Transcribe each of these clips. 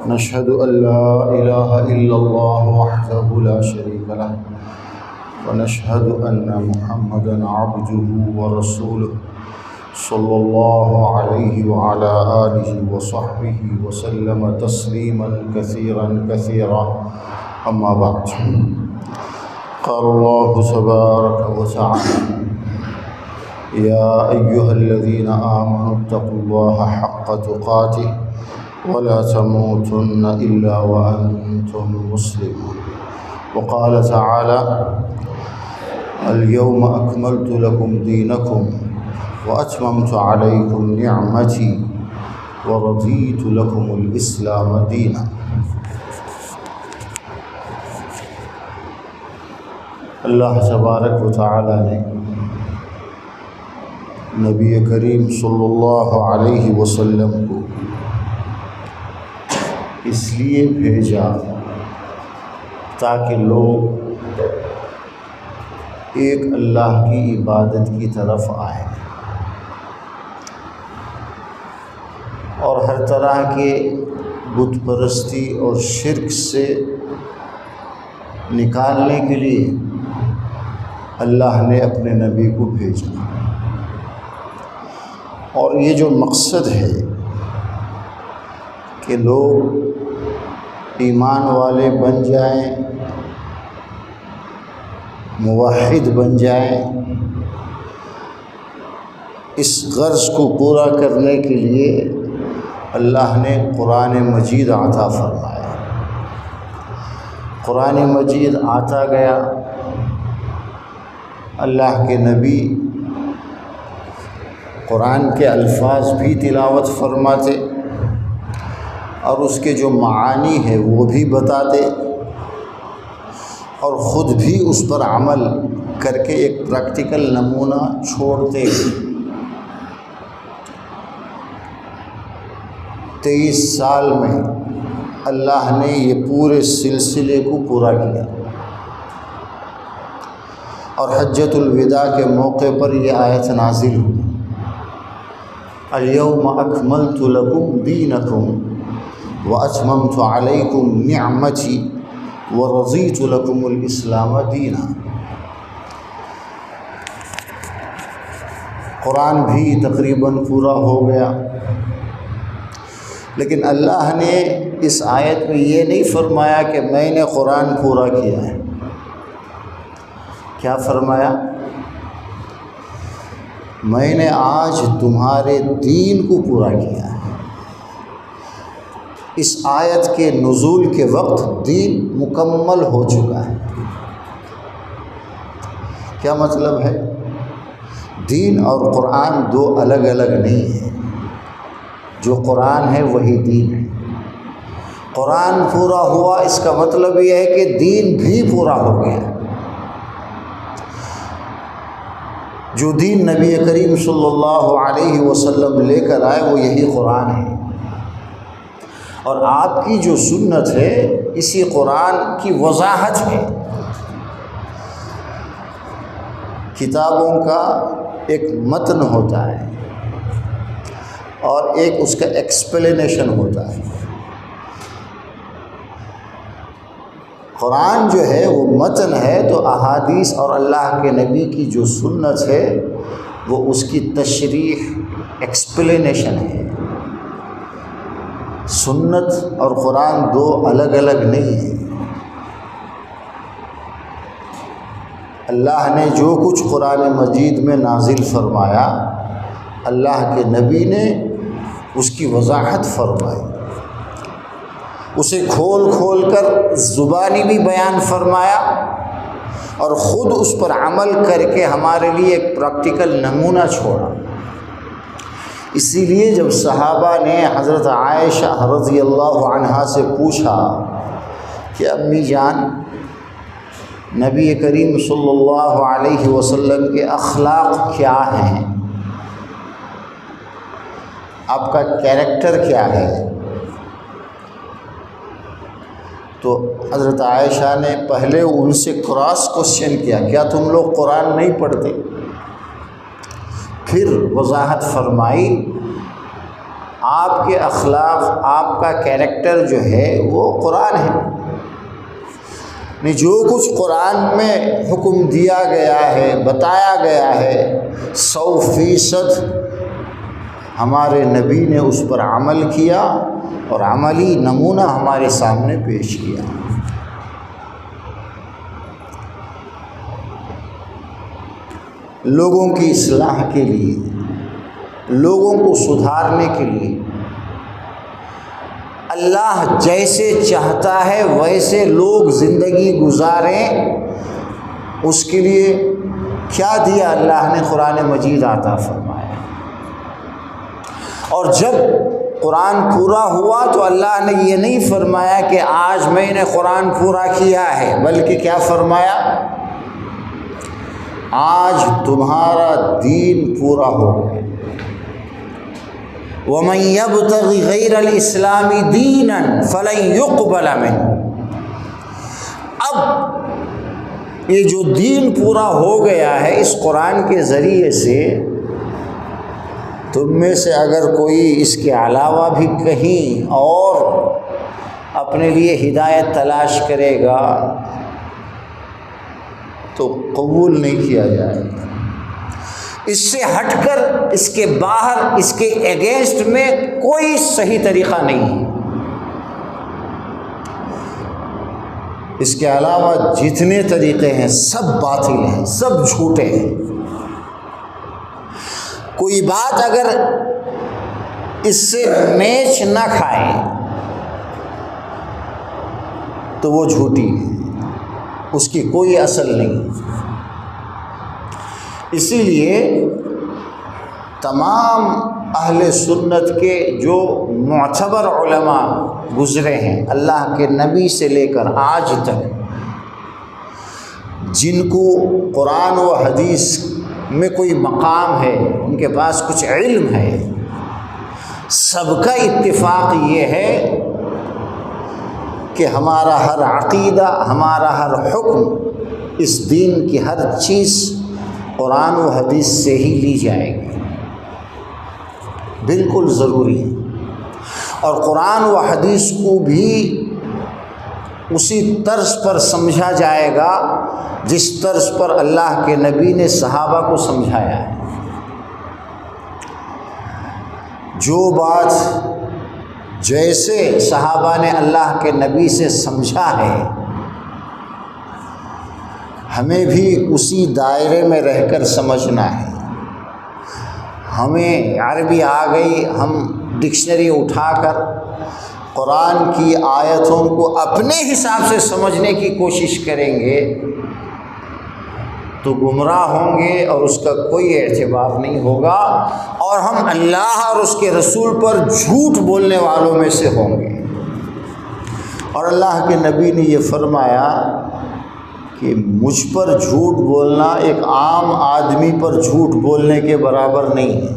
نشهد أن لا إله إلا الله وحده لا شريك له ونشهد أن محمدا عبده ورسوله صلى الله عليه وعلى آله وصحبه وسلم تسليما كثيرا كثيرا أما بعد قال الله تبارك وتعالى يا أيها الذين آمنوا اتقوا الله حق تقاته ولا تموتن إلا وأنتم مسلمون وقال تعالى اليوم أكملت لكم دينكم وأتممت عليكم نعمتي ورضيت لكم الإسلام دينا۔ اللہ تبارک و تعالی نے نبی کریم صلی اللہ علیہ وسلم کو اس لیے بھیجا تاکہ لوگ ایک اللہ کی عبادت کی طرف آئیں اور ہر طرح کے بت پرستی اور شرک سے نکالنے کے لیے اللہ نے اپنے نبی کو بھیجا۔ اور یہ جو مقصد ہے کہ لوگ ایمان والے بن جائیں، موحد بن جائیں، اس غرض کو پورا کرنے کے لیے اللہ نے قرآن مجید عطا فرمایا۔ قرآن مجید آتا گیا، اللہ کے نبی قرآن کے الفاظ بھی تلاوت فرماتے اور اس کے جو معانی ہے وہ بھی بتاتے اور خود بھی اس پر عمل کر کے ایک پریکٹیکل نمونہ چھوڑتے۔ 23 سال میں اللہ نے یہ پورے سلسلے کو پورا کیا اور حجۃ الوداع کے موقع پر یہ آیت نازل ہوئی اليوم اکملت لکم دینکم واتممت علیکم نعمتی ورضیت لکم الاسلام دینا۔ قرآن بھی تقریباً پورا ہو گیا، لیکن اللہ نے اس آیت میں یہ نہیں فرمایا کہ میں نے قرآن پورا کیا ہے۔ کیا فرمایا؟ میں نے آج تمہارے دین کو پورا کیا ہے۔ اس آیت کے نزول کے وقت دین مکمل ہو چکا ہے۔ کیا مطلب ہے؟ دین اور قرآن دو الگ الگ نہیں ہیں۔ جو قرآن ہے وہی دین ہے۔ قرآن پورا ہوا اس کا مطلب یہ ہے کہ دین بھی پورا ہو گیا۔ جو دین نبی کریم صلی اللہ علیہ وسلم لے کر آئے وہ یہی قرآن ہے، اور آپ کی جو سنت ہے اسی قرآن کی وضاحت ہے۔ کتابوں کا ایک متن ہوتا ہے اور ایک اس کا ایکسپلینیشن ہوتا ہے۔ قرآن جو ہے وہ متن ہے، تو احادیث اور اللہ کے نبی کی جو سنت ہے وہ اس کی تشریح، ایکسپلینیشن ہے۔ سنت اور قرآن دو الگ الگ نہیں ہیں۔ اللہ نے جو کچھ قرآن مجید میں نازل فرمایا، اللہ کے نبی نے اس کی وضاحت فرمائی، اسے کھول کھول کر زبانی بھی بیان فرمایا اور خود اس پر عمل کر کے ہمارے لیے ایک پریکٹیکل نمونہ چھوڑا۔ اسی لیے جب صحابہ نے حضرت عائشہ رضی اللہ عنہا سے پوچھا کہ امی جان، نبی کریم صلی اللہ علیہ وسلم کے اخلاق کیا ہیں، آپ کا کیریکٹر کیا ہے، تو حضرت عائشہ نے پہلے ان سے کراس کوشچن کیا، کیا تم لوگ قرآن نہیں پڑھتے؟ پھر وضاحت فرمائی آپ کے اخلاق، آپ کا کیریکٹر جو ہے وہ قرآن ہے۔ جو کچھ قرآن میں حکم دیا گیا ہے، بتایا گیا ہے، 100% ہمارے نبی نے اس پر عمل کیا اور عملی نمونہ ہمارے سامنے پیش کیا۔ لوگوں کی اصلاح کے لیے، لوگوں کو سدھارنے کے لیے اللہ جیسے چاہتا ہے ویسے لوگ زندگی گزاریں، اس کے لیے کیا دیا اللہ نے؟ قرآن مجید عطا فرمایا۔ اور جب قرآن پورا ہوا تو اللہ نے یہ نہیں فرمایا کہ آج میں نے قرآن پورا کیا ہے، بلکہ کیا فرمایا؟ آج تمہارا دین پورا ہو گیا۔ وَمَن يَبْتَغِ غَيْرَ الْإِسْلَامِ دِينًا فَلَن يُقْبَلَ مِنْهُ۔ اب یہ جو دین پورا ہو گیا ہے اس قرآن کے ذریعے سے، تم میں سے اگر کوئی اس کے علاوہ بھی کہیں اور اپنے لیے ہدایت تلاش کرے گا تو قبول نہیں کیا جائے گا۔ اس سے ہٹ کر، اس کے باہر، اس کے اگینسٹ میں کوئی صحیح طریقہ نہیں ہے۔ اس کے علاوہ جتنے طریقے ہیں سب باطل ہیں، سب جھوٹے ہیں۔ کوئی بات اگر اس سے میچ نہ کھائے تو وہ جھوٹی ہے، اس کی کوئی اصل نہیں۔ اسی لیے تمام اہل سنت کے جو معتبر علماء گزرے ہیں اللہ کے نبی سے لے کر آج تک، جن کو قرآن و حدیث میں کوئی مقام ہے، ان کے پاس کچھ علم ہے، سب کا اتفاق یہ ہے کہ ہمارا ہر عقیدہ، ہمارا ہر حکم، اس دین کی ہر چیز قرآن و حدیث سے ہی لی جائے گی، بالکل ضروری ہے۔ اور قرآن و حدیث کو بھی اسی طرز پر سمجھا جائے گا جس طرز پر اللہ کے نبی نے صحابہ کو سمجھایا ہے۔ جو بات جیسے صحابہ نے اللہ کے نبی سے سمجھا ہے، ہمیں بھی اسی دائرے میں رہ کر سمجھنا ہے۔ ہمیں عربی آ گئی، ہم ڈکشنری اٹھا کر قرآن کی آیتوں کو اپنے حساب سے سمجھنے کی کوشش کریں گے تو گمراہ ہوں گے اور اس کا کوئی اعتبار نہیں ہوگا، اور ہم اللہ اور اس کے رسول پر جھوٹ بولنے والوں میں سے ہوں گے۔ اور اللہ کے نبی نے یہ فرمایا کہ مجھ پر جھوٹ بولنا ایک عام آدمی پر جھوٹ بولنے کے برابر نہیں ہے۔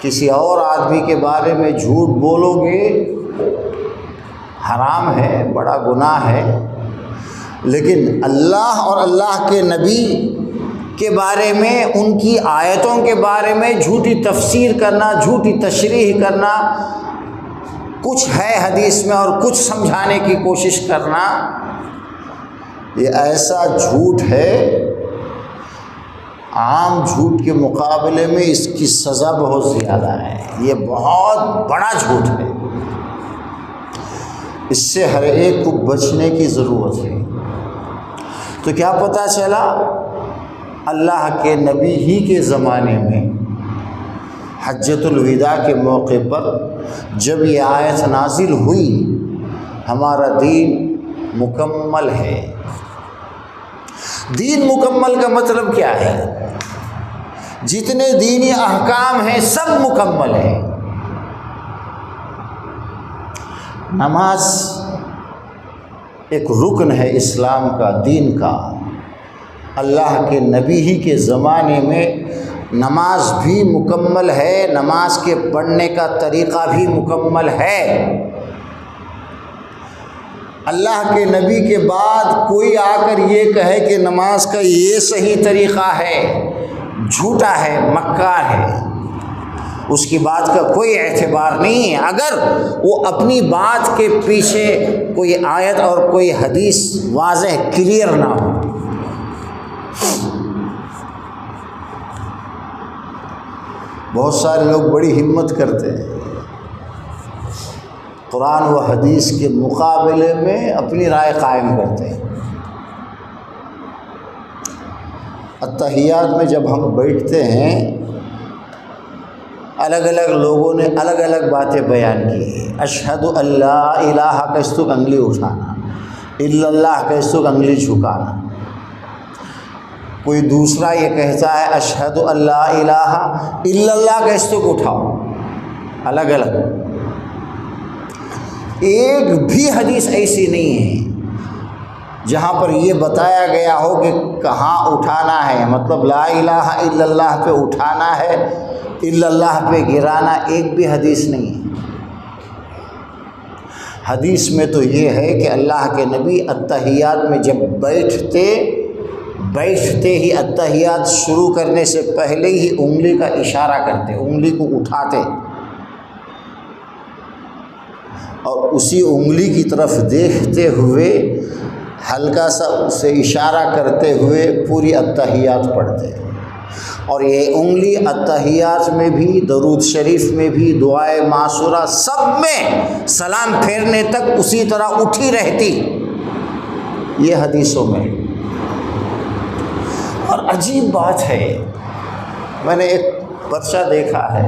کسی اور آدمی کے بارے میں جھوٹ بولو گے حرام ہے، بڑا گناہ ہے، لیکن اللہ اور اللہ کے نبی کے بارے میں، ان کی آیتوں کے بارے میں جھوٹی تفسیر کرنا، جھوٹی تشریح کرنا، کچھ ہے حدیث میں اور کچھ سمجھانے کی کوشش کرنا، یہ ایسا جھوٹ ہے، عام جھوٹ کے مقابلے میں اس کی سزا بہت زیادہ ہے۔ یہ بہت بڑا جھوٹ ہے، اس سے ہر ایک کو بچنے کی ضرورت ہے۔ تو کیا پتہ چلا؟ اللہ کے نبی ہی کے زمانے میں حجۃ الوداع کے موقع پر جب یہ آیت نازل ہوئی، ہمارا دین مکمل ہے۔ دین مکمل کا مطلب کیا ہے؟ جتنے دینی احکام ہیں سب مکمل ہیں۔ نماز ایک رکن ہے اسلام کا، دین کا۔ اللہ کے نبی ہی کے زمانے میں نماز بھی مکمل ہے، نماز کے پڑھنے کا طریقہ بھی مکمل ہے۔ اللہ کے نبی کے بعد کوئی آ کر یہ کہے کہ نماز کا یہ صحیح طریقہ ہے، جھوٹا ہے، مکار ہے۔ اس کی بات کا کوئی اعتبار نہیں ہے اگر وہ اپنی بات کے پیچھے کوئی آیت اور کوئی حدیث واضح کلیئر نہ ہو۔ بہت سارے لوگ بڑی ہمت کرتے ہیں، قرآن و حدیث کے مقابلے میں اپنی رائے قائم کرتے ہیں۔ اتحیات میں جب ہم بیٹھتے ہیں، الگ الگ لوگوں نے الگ الگ باتیں بیان کی ہیں۔ اشہد اللہ الہ کا استق انگلی اٹھانا، الا اللہ کا استق انگلی جھکانا۔ کوئی دوسرا یہ کہتا ہے اشہد اللہ الہ الا اللہ کا استق اٹھاؤ، الگ الگ۔ ایک بھی حدیث ایسی نہیں ہے جہاں پر یہ بتایا گیا ہو کہ کہاں اٹھانا ہے، مطلب لا الہ الا اللہ پہ اٹھانا ہے، الا اللہ پہ گرانا، ایک بھی حدیث نہیں ہے۔ حدیث میں تو یہ ہے کہ اللہ کے نبی اتحیات میں جب بیٹھتے ہی اتحیات شروع کرنے سے پہلے ہی انگلی کا اشارہ کرتے، انگلی کو اٹھاتے اور اسی انگلی کی طرف دیکھتے ہوئے ہلکا سا اسے اشارہ کرتے ہوئے پوری اتحیات پڑھتے۔ اور یہ انگلی اتحیات میں بھی، درود شریف میں بھی، دعائے معصورہ سب میں سلام پھیرنے تک اسی طرح اٹھی رہتی، یہ حدیثوں میں۔ اور عجیب بات ہے، میں نے ایک پرچہ دیکھا ہے،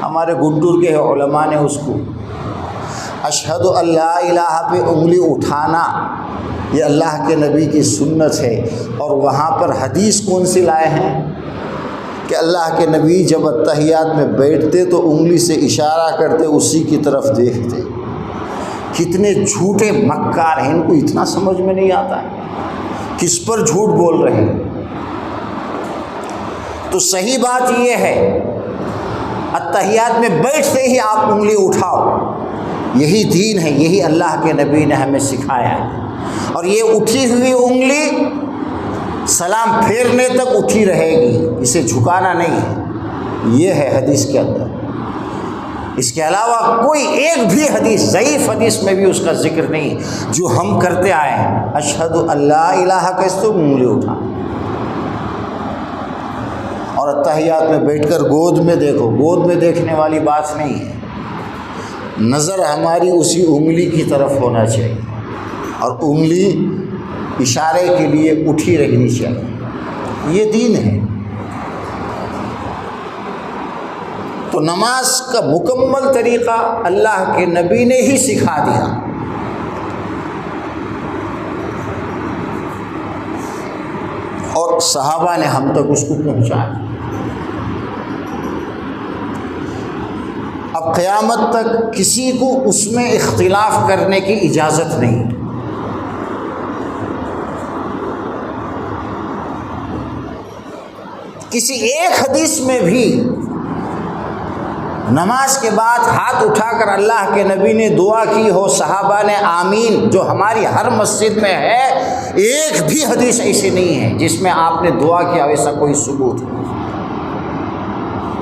ہمارے گنٹور کے علماء نے اس کو اشہد اللہ الہ پہ انگلی اٹھانا یہ اللہ کے نبی کی سنت ہے، اور وہاں پر حدیث کون سی لائے ہیں کہ اللہ کے نبی جب اتحیات میں بیٹھتے تو انگلی سے اشارہ کرتے، اسی کی طرف دیکھتے۔ کتنے جھوٹے مکار ہیں، ان کو اتنا سمجھ میں نہیں آتا ہے کس پر جھوٹ بول رہے ہیں۔ تو صحیح بات یہ ہے اتحیات میں بیٹھتے ہی آپ انگلی اٹھاؤ، یہی دین ہے، یہی اللہ کے نبی نے ہمیں سکھایا ہے۔ اور یہ اٹھی ہوئی انگلی سلام پھیرنے تک اٹھی رہے گی، اسے جھکانا نہیں ہے، یہ ہے حدیث کے اندر۔ اس کے علاوہ کوئی ایک بھی حدیث، ضعیف حدیث میں بھی اس کا ذکر نہیں جو ہم کرتے آئے ہیں۔ اشہد اللہ الہ کا استق انگلی اٹھا، اور اتحیات میں بیٹھ کر گود میں دیکھو، گود میں دیکھنے والی بات نہیں ہے، نظر ہماری اسی انگلی کی طرف ہونا چاہیے، اور انگلی اشارے کے لیے اٹھی رہنی چاہیے، یہ دین ہے۔ تو نماز کا مکمل طریقہ اللہ کے نبی نے ہی سکھا دیا۔ اور صحابہ نے ہم تک اس کو پہنچایا۔ اب قیامت تک کسی کو اس میں اختلاف کرنے کی اجازت نہیں۔ کسی ایک حدیث میں بھی نماز کے بعد ہاتھ اٹھا کر اللہ کے نبی نے دعا کی ہو، صحابہ نے آمین، جو ہماری ہر مسجد میں ہے، ایک بھی حدیث ایسی نہیں ہے جس میں آپ نے دعا کیا، ایسا کوئی ثبوت نہیں۔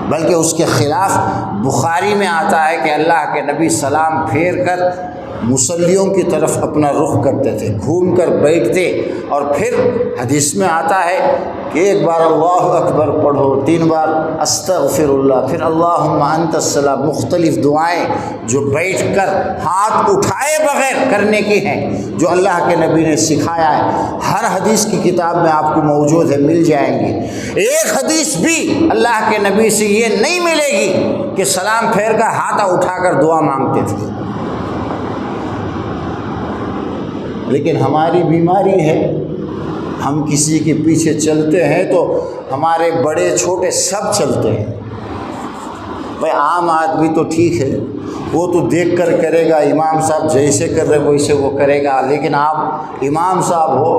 بلکہ اس کے خلاف بخاری میں آتا ہے کہ اللہ کے نبی سلام پھیر کر مصلیوں کی طرف اپنا رخ کرتے تھے، گھوم کر بیٹھتے، اور پھر حدیث میں آتا ہے کہ ایک بار اللہ اکبر پڑھو، 3 بار استغفر اللہ، پھر اللہم انت السلام، مختلف دعائیں جو بیٹھ کر ہاتھ اٹھائے بغیر کرنے کی ہیں، جو اللہ کے نبی نے سکھایا ہے۔ ہر حدیث کی کتاب میں آپ کو موجود ہے، مل جائیں گے۔ ایک حدیث بھی اللہ کے نبی سے یہ نہیں ملے گی کہ سلام پھیر کر ہاتھ اٹھا کر دعا مانگتے تھے۔ لیکن ہماری بیماری ہے، ہم کسی کے پیچھے چلتے ہیں تو ہمارے بڑے چھوٹے سب چلتے ہیں۔ بھائی عام آدمی تو ٹھیک ہے، وہ تو دیکھ کر کرے گا، امام صاحب جیسے کر رہے ویسے وہ کرے گا، لیکن آپ امام صاحب ہو،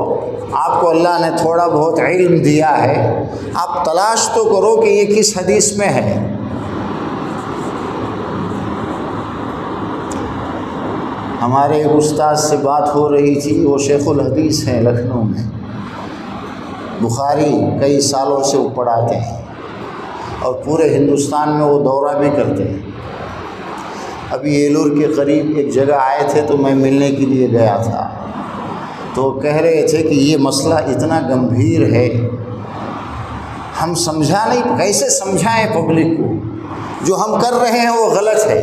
آپ کو اللہ نے تھوڑا بہت علم دیا ہے، آپ تلاش تو کرو کہ یہ کس حدیث میں ہے۔ ہمارے ایک استاد سے بات ہو رہی تھی، وہ شیخ الحدیث ہیں لکھنؤ میں، بخاری کئی سالوں سے وہ پڑھاتے ہیں۔ اور پورے ہندوستان میں وہ دورہ بھی کرتے ہیں۔ ابھی ایلور کے قریب ایک جگہ آئے تھے تو میں ملنے کے لیے گیا تھا، تو کہہ رہے تھے کہ یہ مسئلہ اتنا گمبھیر ہے، ہم سمجھا نہیں، کیسے سمجھائیں پبلک کو؟ جو ہم کر رہے ہیں وہ غلط ہے،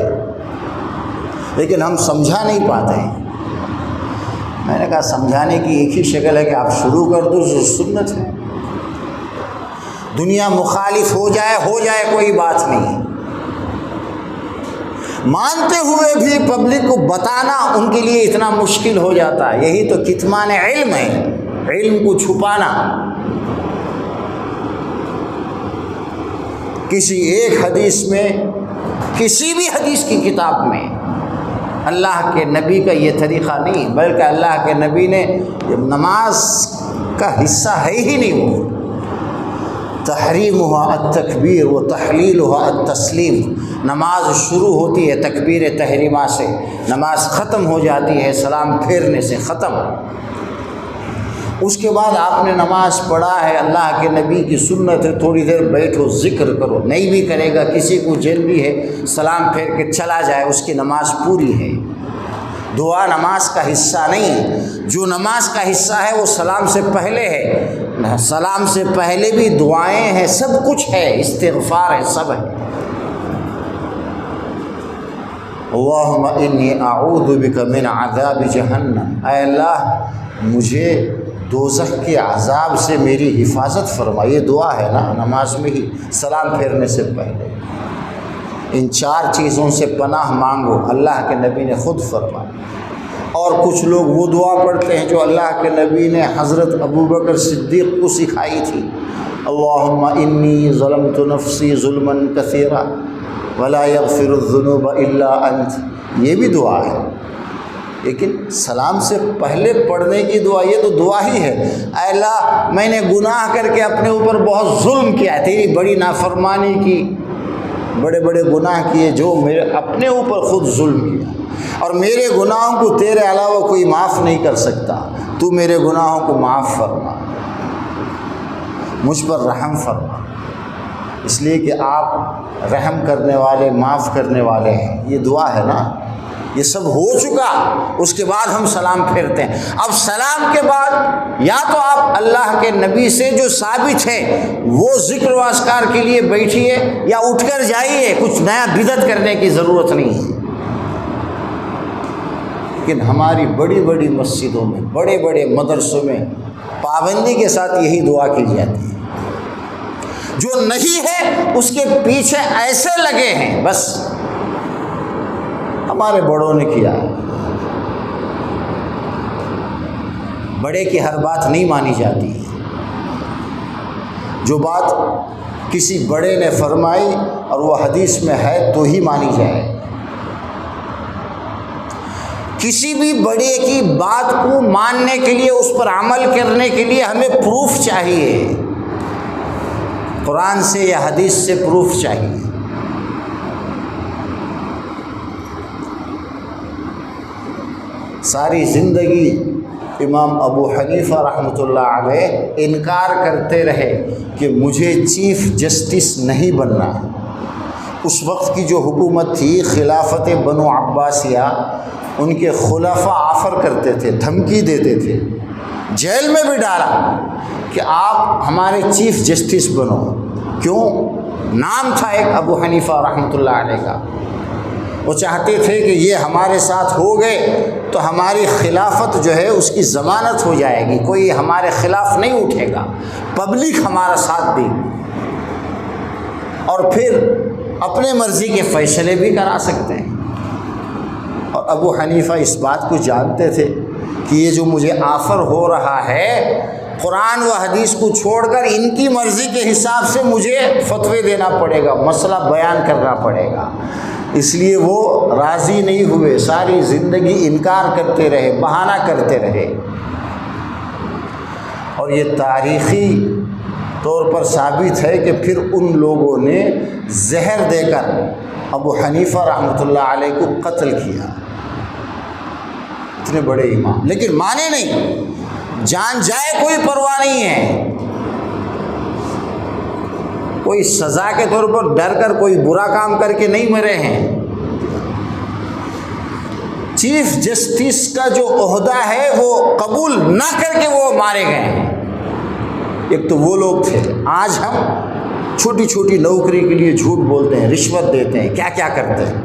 لیکن ہم سمجھا نہیں پاتے ہیں۔ میں نے کہا سمجھانے کی ایک ہی شکل ہے کہ آپ شروع کر دو، جو سنت ہے۔ دنیا مخالف ہو جائے کوئی بات نہیں، مانتے ہوئے بھی پبلک کو بتانا ان کے لیے اتنا مشکل ہو جاتا ہے۔ یہی تو کتمان علم ہے، علم کو چھپانا۔ کسی ایک حدیث میں، کسی بھی حدیث کی کتاب میں اللہ کے نبی کا یہ طریقہ نہیں، بلکہ اللہ کے نبی نے نماز کا حصہ ہے ہی نہیں وہ، تحریمها التکبیر و تحلیلها التسلیم۔ نماز شروع ہوتی ہے تکبیر تحریمہ سے، نماز ختم ہو جاتی ہے سلام پھیرنے سے، ختم۔ اس کے بعد آپ نے نماز پڑھا ہے، اللہ کے نبی کی سنت ہے تھوڑی دیر بیٹھو ذکر کرو، نہیں بھی کرے گا، کسی کو جلدی ہے سلام پھیر کے چلا جائے، اس کی نماز پوری ہے۔ دعا نماز کا حصہ نہیں، جو نماز کا حصہ ہے وہ سلام سے پہلے ہے، سلام سے پہلے بھی دعائیں ہیں، سب کچھ ہے، استغفار ہے، سب ہے۔ اللہم انی اعوذ بک من عذاب جہنم، اے اللہ مجھے دوزخ کے عذاب سے میری حفاظت فرما۔ یہ دعا ہے نا نماز میں ہی، سلام پھیرنے سے پہلے۔ ان 4 چیزوں سے پناہ مانگو، اللہ کے نبی نے خود فرمایا۔ اور کچھ لوگ وہ دعا پڑھتے ہیں جو اللہ کے نبی نے حضرت ابوبکر صدیق کو سکھائی تھی، اللہم انی ظلمت نفسی ظلما کثیرا ولا یغفر الذنوب الا انت، یہ بھی دعا ہے۔ لیکن سلام سے پہلے پڑھنے کی دعا، یہ تو دعا ہی ہے، اے اللہ میں نے گناہ کر کے اپنے اوپر بہت ظلم کیا، تیری بڑی نافرمانی کی، بڑے بڑے گناہ کیے جو میرے اپنے اوپر خود ظلم کیا، اور میرے گناہوں کو تیرے علاوہ کوئی معاف نہیں کر سکتا، تو میرے گناہوں کو معاف فرما، مجھ پر رحم فرما، اس لیے کہ آپ رحم کرنے والے، معاف کرنے والے ہیں۔ یہ دعا ہے نا، یہ سب ہو چکا، اس کے بعد ہم سلام پھیرتے ہیں۔ اب سلام کے بعد یا تو آپ اللہ کے نبی سے جو ثابت ہے وہ ذکر و اذکار کے لیے بیٹھیے یا اٹھ کر جائیے، کچھ نیا بدعت کرنے کی ضرورت نہیں ہے۔ لیکن ہماری بڑی بڑی مسجدوں میں، بڑے بڑے مدرسوں میں پابندی کے ساتھ یہی دعا کی جاتی ہے۔ جو نہیں ہے اس کے پیچھے ایسے لگے ہیں، بس ہمارے بڑوں نے کیا ہے۔ بڑے کی ہر بات نہیں مانی جاتی ہے، جو بات کسی بڑے نے فرمائی اور وہ حدیث میں ہے تو ہی مانی جائے۔ کسی بھی بڑے کی بات کو ماننے کے لیے، اس پر عمل کرنے کے لیے ہمیں پروف چاہیے، قرآن سے یا حدیث سے پروف چاہیے۔ ساری زندگی امام ابو حنیفہ رحمۃ اللہ علیہ انکار کرتے رہے کہ مجھے چیف جسٹس نہیں بننا۔ اس وقت کی جو حکومت تھی خلافت بنو عباسیہ، ان کے خلفاء آفر کرتے تھے، دھمکی دیتے تھے، جیل میں بھی ڈالا کہ آپ ہمارے چیف جسٹس بنو۔ کیوں؟ نام تھا ایک ابو حنیفہ رحمۃ اللہ علیہ کا، وہ چاہتے تھے کہ یہ ہمارے ساتھ ہو گئے تو ہماری خلافت جو ہے اس کی ضمانت ہو جائے گی، کوئی ہمارے خلاف نہیں اٹھے گا، پبلک ہمارا ساتھ دے گی، اور پھر اپنے مرضی کے فیصلے بھی کرا سکتے ہیں۔ اور ابو حنیفہ اس بات کو جانتے تھے کہ یہ جو مجھے آفر ہو رہا ہے، قرآن و حدیث کو چھوڑ کر ان کی مرضی کے حساب سے مجھے فتوے دینا پڑے گا، مسئلہ بیان کرنا پڑے گا، اس لیے وہ راضی نہیں ہوئے، ساری زندگی انکار کرتے رہے، بہانہ کرتے رہے۔ اور یہ تاریخی طور پر ثابت ہے کہ پھر ان لوگوں نے زہر دے کر ابو حنیفہ رحمۃ اللہ علیہ کو قتل کیا، اتنے بڑے امام، لیکن مانے نہیں، جان جائے کوئی پرواہ نہیں ہے، کوئی سزا کے طور پر ڈر کر کوئی برا کام کر کے نہیں مرے ہیں۔ چیف جسٹس کا جو عہدہ ہے وہ قبول نہ کر کے وہ مارے گئے ہیں۔ ایک تو وہ لوگ تھے۔ آج ہم چھوٹی چھوٹی نوکری کے لیے جھوٹ بولتے ہیں، رشوت دیتے ہیں، کیا کیا کرتے ہیں۔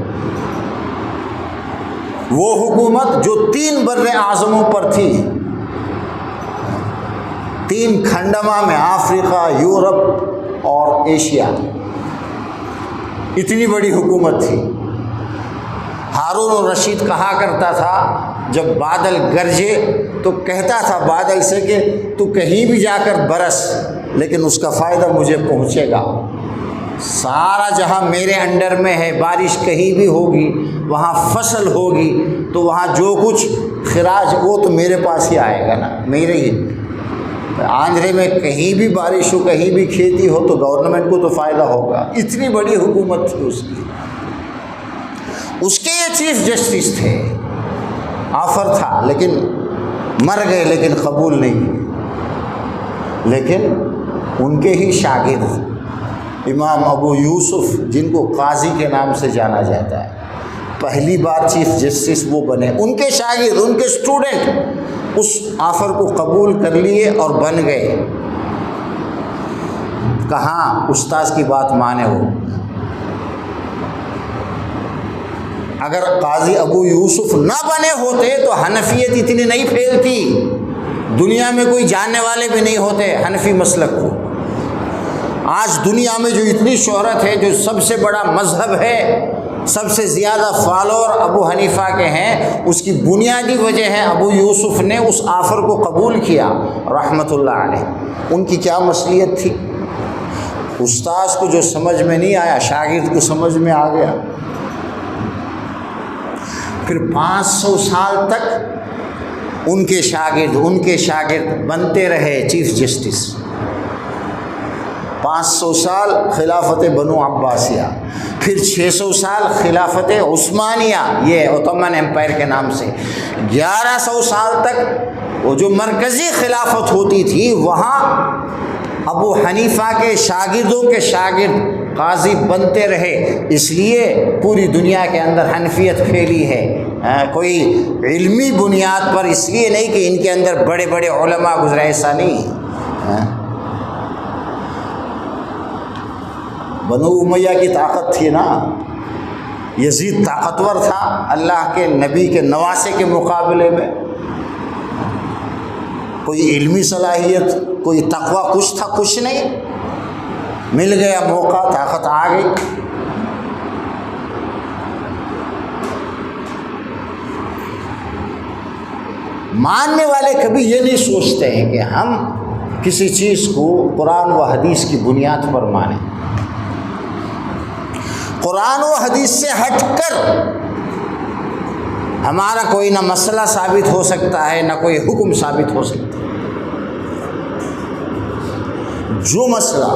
وہ حکومت جو 3 بر اعظموں پر تھی، 3 کھنڈما میں، افریقہ، یورپ اور ایشیا، اتنی بڑی حکومت تھی۔ ہارون الرشید کہا کرتا تھا جب بادل گرجے تو کہتا تھا بادل سے کہ تو کہیں بھی جا کر برس، لیکن اس کا فائدہ مجھے پہنچے گا۔ سارا جہاں میرے انڈر میں ہے، بارش کہیں بھی ہوگی، وہاں فصل ہوگی تو وہاں جو کچھ خراج وہ تو میرے پاس ہی آئے گا نا، میرے ہی۔ آندھرے میں کہیں بھی بارش ہو، کہیں بھی کھیتی ہو تو گورنمنٹ کو تو فائدہ ہوگا۔ اتنی بڑی حکومت تھی اس کی۔ اس کے یہ چیف جسٹس تھے، آفر تھا لیکن مر گئے، لیکن قبول نہیں ہوئی۔ لیکن ان کے ہی شاگرد امام ابو یوسف، جن کو قاضی کے نام سے جانا جاتا ہے، پہلی بار چیف جسٹس وہ بنے، ان کے شاگرد، ان کے اسٹوڈنٹ اس آفر کو قبول کر لیے اور بن گئے۔ کہاں استاذ کی بات مانے وہ۔ اگر قاضی ابو یوسف نہ بنے ہوتے تو حنفیت اتنی نہیں پھیلتی، دنیا میں کوئی جاننے والے بھی نہیں ہوتے حنفی مسلک کو۔ آج دنیا میں جو اتنی شہرت ہے، جو سب سے بڑا مذہب ہے، سب سے زیادہ فالوور ابو حنیفہ کے ہیں، اس کی بنیادی وجہ ہے ابو یوسف نے اس آفر کو قبول کیا رحمۃ اللہ علیہ۔ ان کی کیا مصلیت تھی؟ استاذ کو جو سمجھ میں نہیں آیا، شاگرد کو سمجھ میں آ گیا۔ پھر 500 سال تک ان کے شاگرد بنتے رہے چیف جسٹس۔ 500 سال خلافت بنو عباسیہ، پھر 600 سال خلافت عثمانیہ، یہ عثمان امپائر کے نام سے، 1100 سال تک وہ جو مرکزی خلافت ہوتی تھی، وہاں ابو حنیفہ کے شاگردوں کے شاگرد قاضی بنتے رہے۔ اس لیے پوری دنیا کے اندر حنفیت پھیلی ہے، کوئی علمی بنیاد پر، اس لیے نہیں کہ ان کے اندر بڑے بڑے علماء گزرے، ایسا نہیں۔ بنو امیہ کی طاقت تھی نا، یزید طاقتور تھا اللہ کے نبی کے نواسے کے مقابلے میں، کوئی علمی صلاحیت، کوئی تقوی کچھ تھا، کچھ نہیں، مل گیا موقع، طاقت آ گئی۔ ماننے والے کبھی یہ نہیں سوچتے ہیں کہ ہم کسی چیز کو قرآن و حدیث کی بنیاد پر مانیں۔ قرآن و حدیث سے ہٹ کر ہمارا کوئی نہ مسئلہ ثابت ہو سکتا ہے، نہ کوئی حکم ثابت ہو سکتا ہے۔ جو مسئلہ،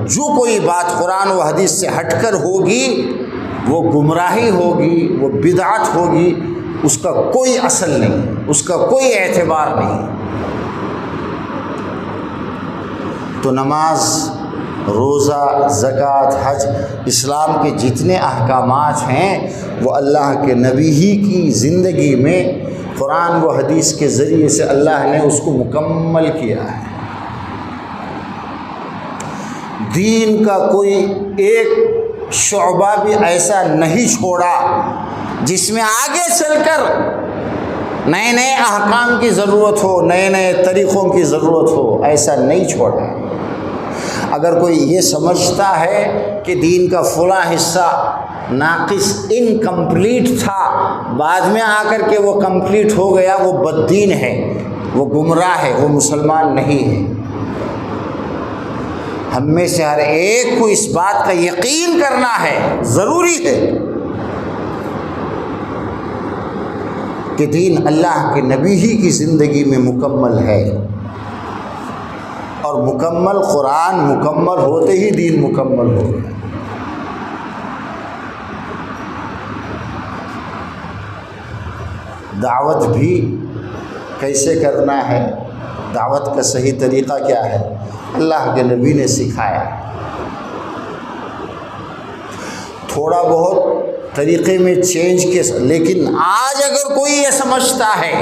جو کوئی بات قرآن و حدیث سے ہٹ کر ہوگی، وہ گمراہی ہوگی، وہ بدعت ہوگی، اس کا کوئی اصل نہیں، اس کا کوئی اعتبار نہیں۔ تو نماز، روزہ، زکوٰۃ، حج، اسلام کے جتنے احکامات ہیں وہ اللہ کے نبی ہی کی زندگی میں قرآن و حدیث کے ذریعے سے اللہ نے اس کو مکمل کیا ہے۔ دین کا کوئی ایک شعبہ بھی ایسا نہیں چھوڑا جس میں آگے چل کر نئے نئے احکام کی ضرورت ہو، نئے نئے طریقوں کی ضرورت ہو، ایسا نہیں چھوڑا۔ اگر کوئی یہ سمجھتا ہے کہ دین کا فلاں حصہ ناقص، انکمپلیٹ تھا، بعد میں آ کر کے وہ کمپلیٹ ہو گیا، وہ بددین ہے، وہ گمراہ ہے، وہ مسلمان نہیں ہے۔ ہم میں سے ہر ایک کو اس بات کا یقین کرنا ہے، ضروری ہے کہ دین اللہ کے نبی ہی کی زندگی میں مکمل ہے، اور مکمل قرآن مکمل ہوتے ہی دین مکمل ہو گیا۔ دعوت بھی کیسے کرنا ہے، دعوت کا صحیح طریقہ کیا ہے، اللہ کے نبی نے سکھایا۔ تھوڑا بہت طریقے میں چینج کے، لیکن آج اگر کوئی یہ سمجھتا ہے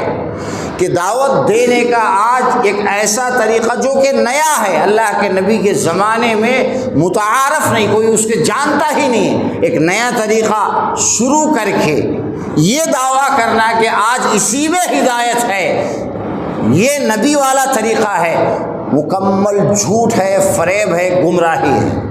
کہ دعوت دینے کا آج ایک ایسا طریقہ جو کہ نیا ہے، اللہ کے نبی کے زمانے میں متعارف نہیں، کوئی اس کے جانتا ہی نہیں، ایک نیا طریقہ شروع کر کے یہ دعویٰ کرنا کہ آج اسی میں ہدایت ہے، یہ نبی والا طریقہ ہے، مکمل جھوٹ ہے، فریب ہے، گمراہی ہے۔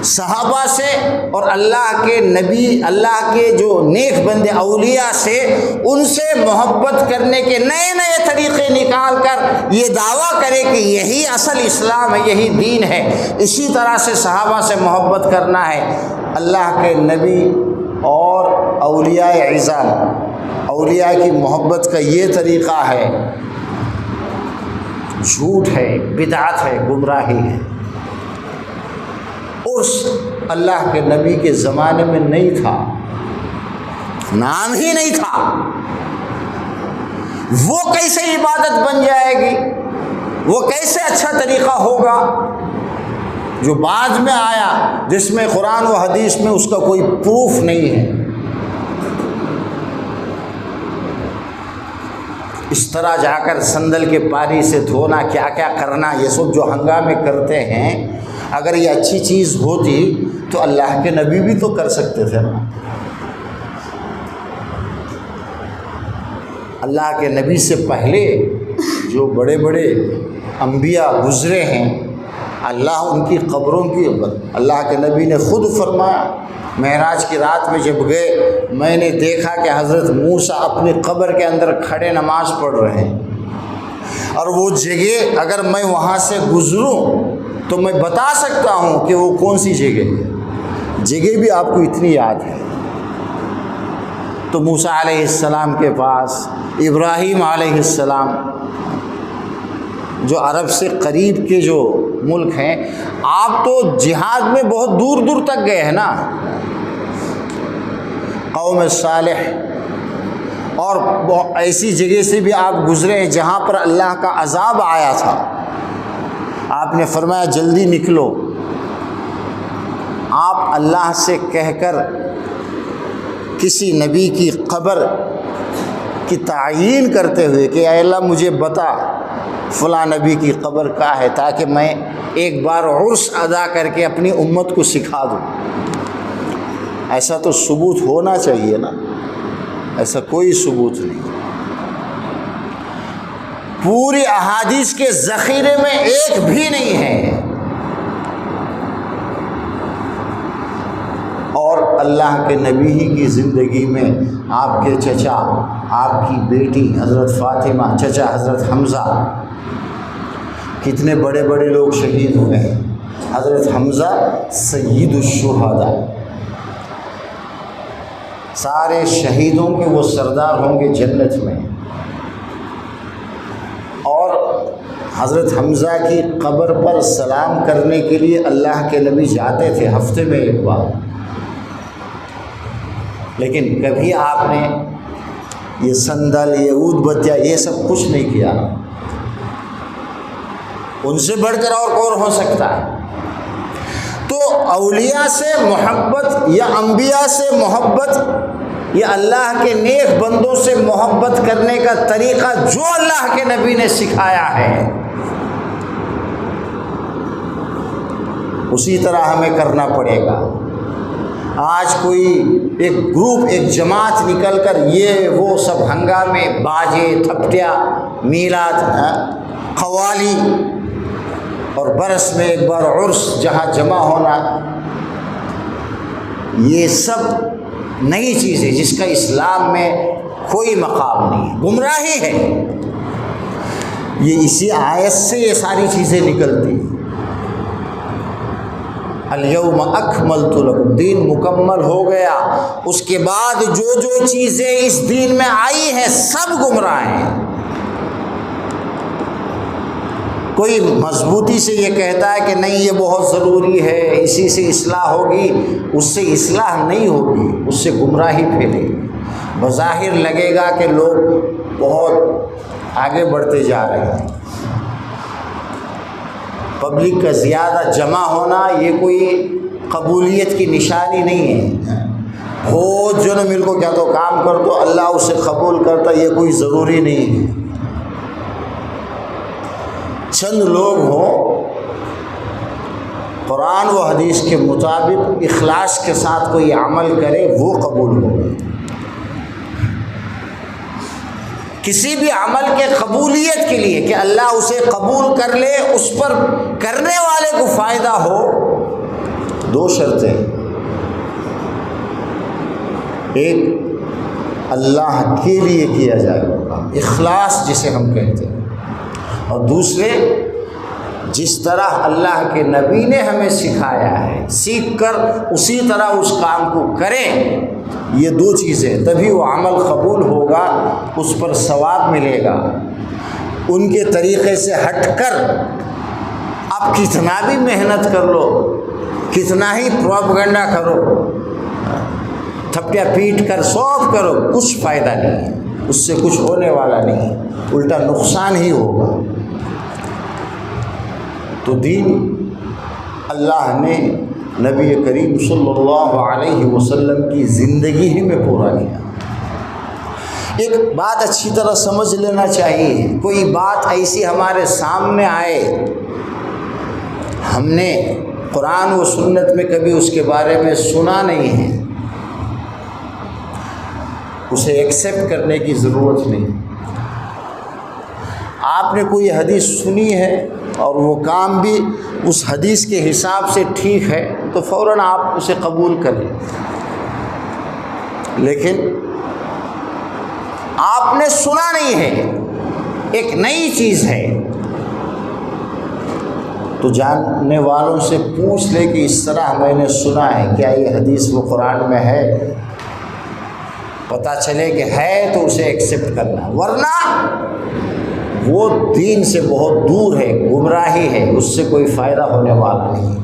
صحابہ سے اور اللہ کے نبی، اللہ کے جو نیک بندے اولیاء سے، ان سے محبت کرنے کے نئے نئے طریقے نکال کر یہ دعویٰ کرے کہ یہی اصل اسلام ہے، یہی دین ہے۔ اسی طرح سے صحابہ سے محبت کرنا ہے، اللہ کے نبی اور اولیاء اعظام، اولیاء کی محبت کا یہ طریقہ ہے، جھوٹ ہے، بدعت ہے، گمراہی ہے۔ اس اللہ کے نبی کے زمانے میں نہیں تھا، نام ہی نہیں تھا، وہ کیسے عبادت بن جائے گی، وہ کیسے اچھا طریقہ ہوگا جو بعد میں آیا، جس میں قرآن و حدیث میں اس کا کوئی پروف نہیں ہے۔ اس طرح جا کر سندل کے پانی سے دھونا، کیا کیا کرنا، یہ سب جو ہنگامے کرتے ہیں، اگر یہ اچھی چیز ہوتی تو اللہ کے نبی بھی تو کر سکتے تھے نا۔ اللہ کے نبی سے پہلے جو بڑے بڑے انبیاء گزرے ہیں، اللہ ان کی قبروں کی، اللہ کے نبی نے خود فرمایا، معراج کی رات میں جب گئے، میں نے دیکھا کہ حضرت موسیٰ اپنی قبر کے اندر کھڑے نماز پڑھ رہے ہیں، اور وہ جگہ اگر میں وہاں سے گزروں تو میں بتا سکتا ہوں کہ وہ کون سی جگہ ہے، جگہ بھی آپ کو اتنی یاد ہے۔ تو موسیٰ علیہ السلام کے پاس، ابراہیم علیہ السلام، جو عرب سے قریب کے جو ملک ہیں، آپ تو جہاد میں بہت دور دور تک گئے ہیں نا، قوم صالح، اور ایسی جگہ سے بھی آپ گزرے ہیں جہاں پر اللہ کا عذاب آیا تھا، آپ نے فرمایا جلدی نکلو۔ آپ اللہ سے کہہ کر کسی نبی کی قبر کی تعیین کرتے ہوئے کہ اے اللہ مجھے بتا فلاں نبی کی قبر کہاں ہے، تاکہ میں ایک بار عرس ادا کر کے اپنی امت کو سکھا دوں۔ ایسا تو ثبوت ہونا چاہیے نا، ایسا کوئی ثبوت نہیں۔ پوری احادیث کے ذخیرے میں ایک بھی نہیں ہے۔ اور اللہ کے نبی ہی کی زندگی میں آپ کے چچا، آپ کی بیٹی حضرت فاطمہ، چچا حضرت حمزہ، کتنے بڑے بڑے لوگ شہید ہوئے ہیں۔ حضرت حمزہ سید الشہداء، سارے شہیدوں کے وہ سردار ہوں گے جنت میں۔ اور حضرت حمزہ کی قبر پر سلام کرنے کے لیے اللہ کے نبی جاتے تھے ہفتے میں ایک بار، لیکن کبھی آپ نے یہ سندل، یہ عود بتیا، یہ سب کچھ نہیں کیا۔ ان سے بڑھ کر اور کون ہو سکتا ہے؟ تو اولیاء سے محبت یا انبیاء سے محبت یا اللہ کے نیک بندوں سے محبت کرنے کا طریقہ جو اللہ کے نبی نے سکھایا ہے، اسی طرح ہمیں کرنا پڑے گا۔ آج کوئی ایک گروپ، ایک جماعت نکل کر یہ وہ سب ہنگامے، باجے، تھپٹیا، میلاد، قوالی، اور برس میں ایک بار عرس جہاں جمع ہونا، یہ سب نئی چیز ہے جس کا اسلام میں کوئی مقام نہیں ہے، گمراہی ہے۔ یہ اسی آیت سے یہ ساری چیزیں نکلتی ہیں۔ الیوم اکملت لکم، دین مکمل ہو گیا۔ اس کے بعد جو جو چیزیں اس دین میں آئی ہیں سب گمراہ ہیں۔ کوئی مضبوطی سے یہ کہتا ہے کہ نہیں یہ بہت ضروری ہے، اسی سے اصلاح ہوگی، اس سے اصلاح نہیں ہوگی، اس سے گمراہی پھیلے گی۔ بظاہر لگے گا کہ لوگ بہت آگے بڑھتے جا رہے ہیں، پبلک کا زیادہ جمع ہونا یہ کوئی قبولیت کی نشانی نہیں ہے. بہت جو مل کو کیا تو کام کر تو اللہ اسے قبول کرتا، یہ کوئی ضروری نہیں ہے. چند لوگ ہوں قرآن و حدیث کے مطابق اخلاص کے ساتھ کوئی عمل کرے وہ قبول ہوگا. کسی بھی عمل کے قبولیت کے لیے کہ اللہ اسے قبول کر لے، اس پر کرنے والے کو فائدہ ہو، دو شرطیں. ایک اللہ کے لیے کیا جائے گا، اخلاص جسے ہم کہتے ہیں، اور دوسرے جس طرح اللہ کے نبی نے ہمیں سکھایا ہے سیکھ کر اسی طرح اس کام کو کریں. یہ دو چیزیں، تبھی وہ عمل قبول ہوگا، اس پر ثواب ملے گا. ان کے طریقے سے ہٹ کر آپ کتنا بھی محنت کر لو، کتنا ہی پروپیگنڈا کرو، تھپڑیاں پیٹ کر سوف کرو، کچھ فائدہ نہیں ہے، اس سے کچھ ہونے والا نہیں، الٹا نقصان ہی ہوگا. تو دین اللہ نے نبی کریم صلی اللہ علیہ وسلم کی زندگی ہی میں پورا کیا. ایک بات اچھی طرح سمجھ لینا چاہیے، کوئی بات ایسی ہمارے سامنے آئے، ہم نے قرآن و سنت میں کبھی اس کے بارے میں سنا نہیں ہے، اسے ایکسیپٹ کرنے کی ضرورت نہیں. آپ نے کوئی حدیث سنی ہے اور وہ کام بھی اس حدیث کے حساب سے ٹھیک ہے تو فوراً آپ اسے قبول کریں. لیکن آپ نے سنا نہیں ہے، ایک نئی چیز ہے، تو جاننے والوں سے پوچھ لے کہ اس طرح میں نے سنا ہے، کیا یہ حدیث وہ قرآن میں ہے؟ پتہ چلے کہ ہے تو اسے ایکسیپٹ کرنا، ورنہ وہ دین سے بہت دور ہے، گمراہی ہے، اس سے کوئی فائدہ ہونے والا نہیں.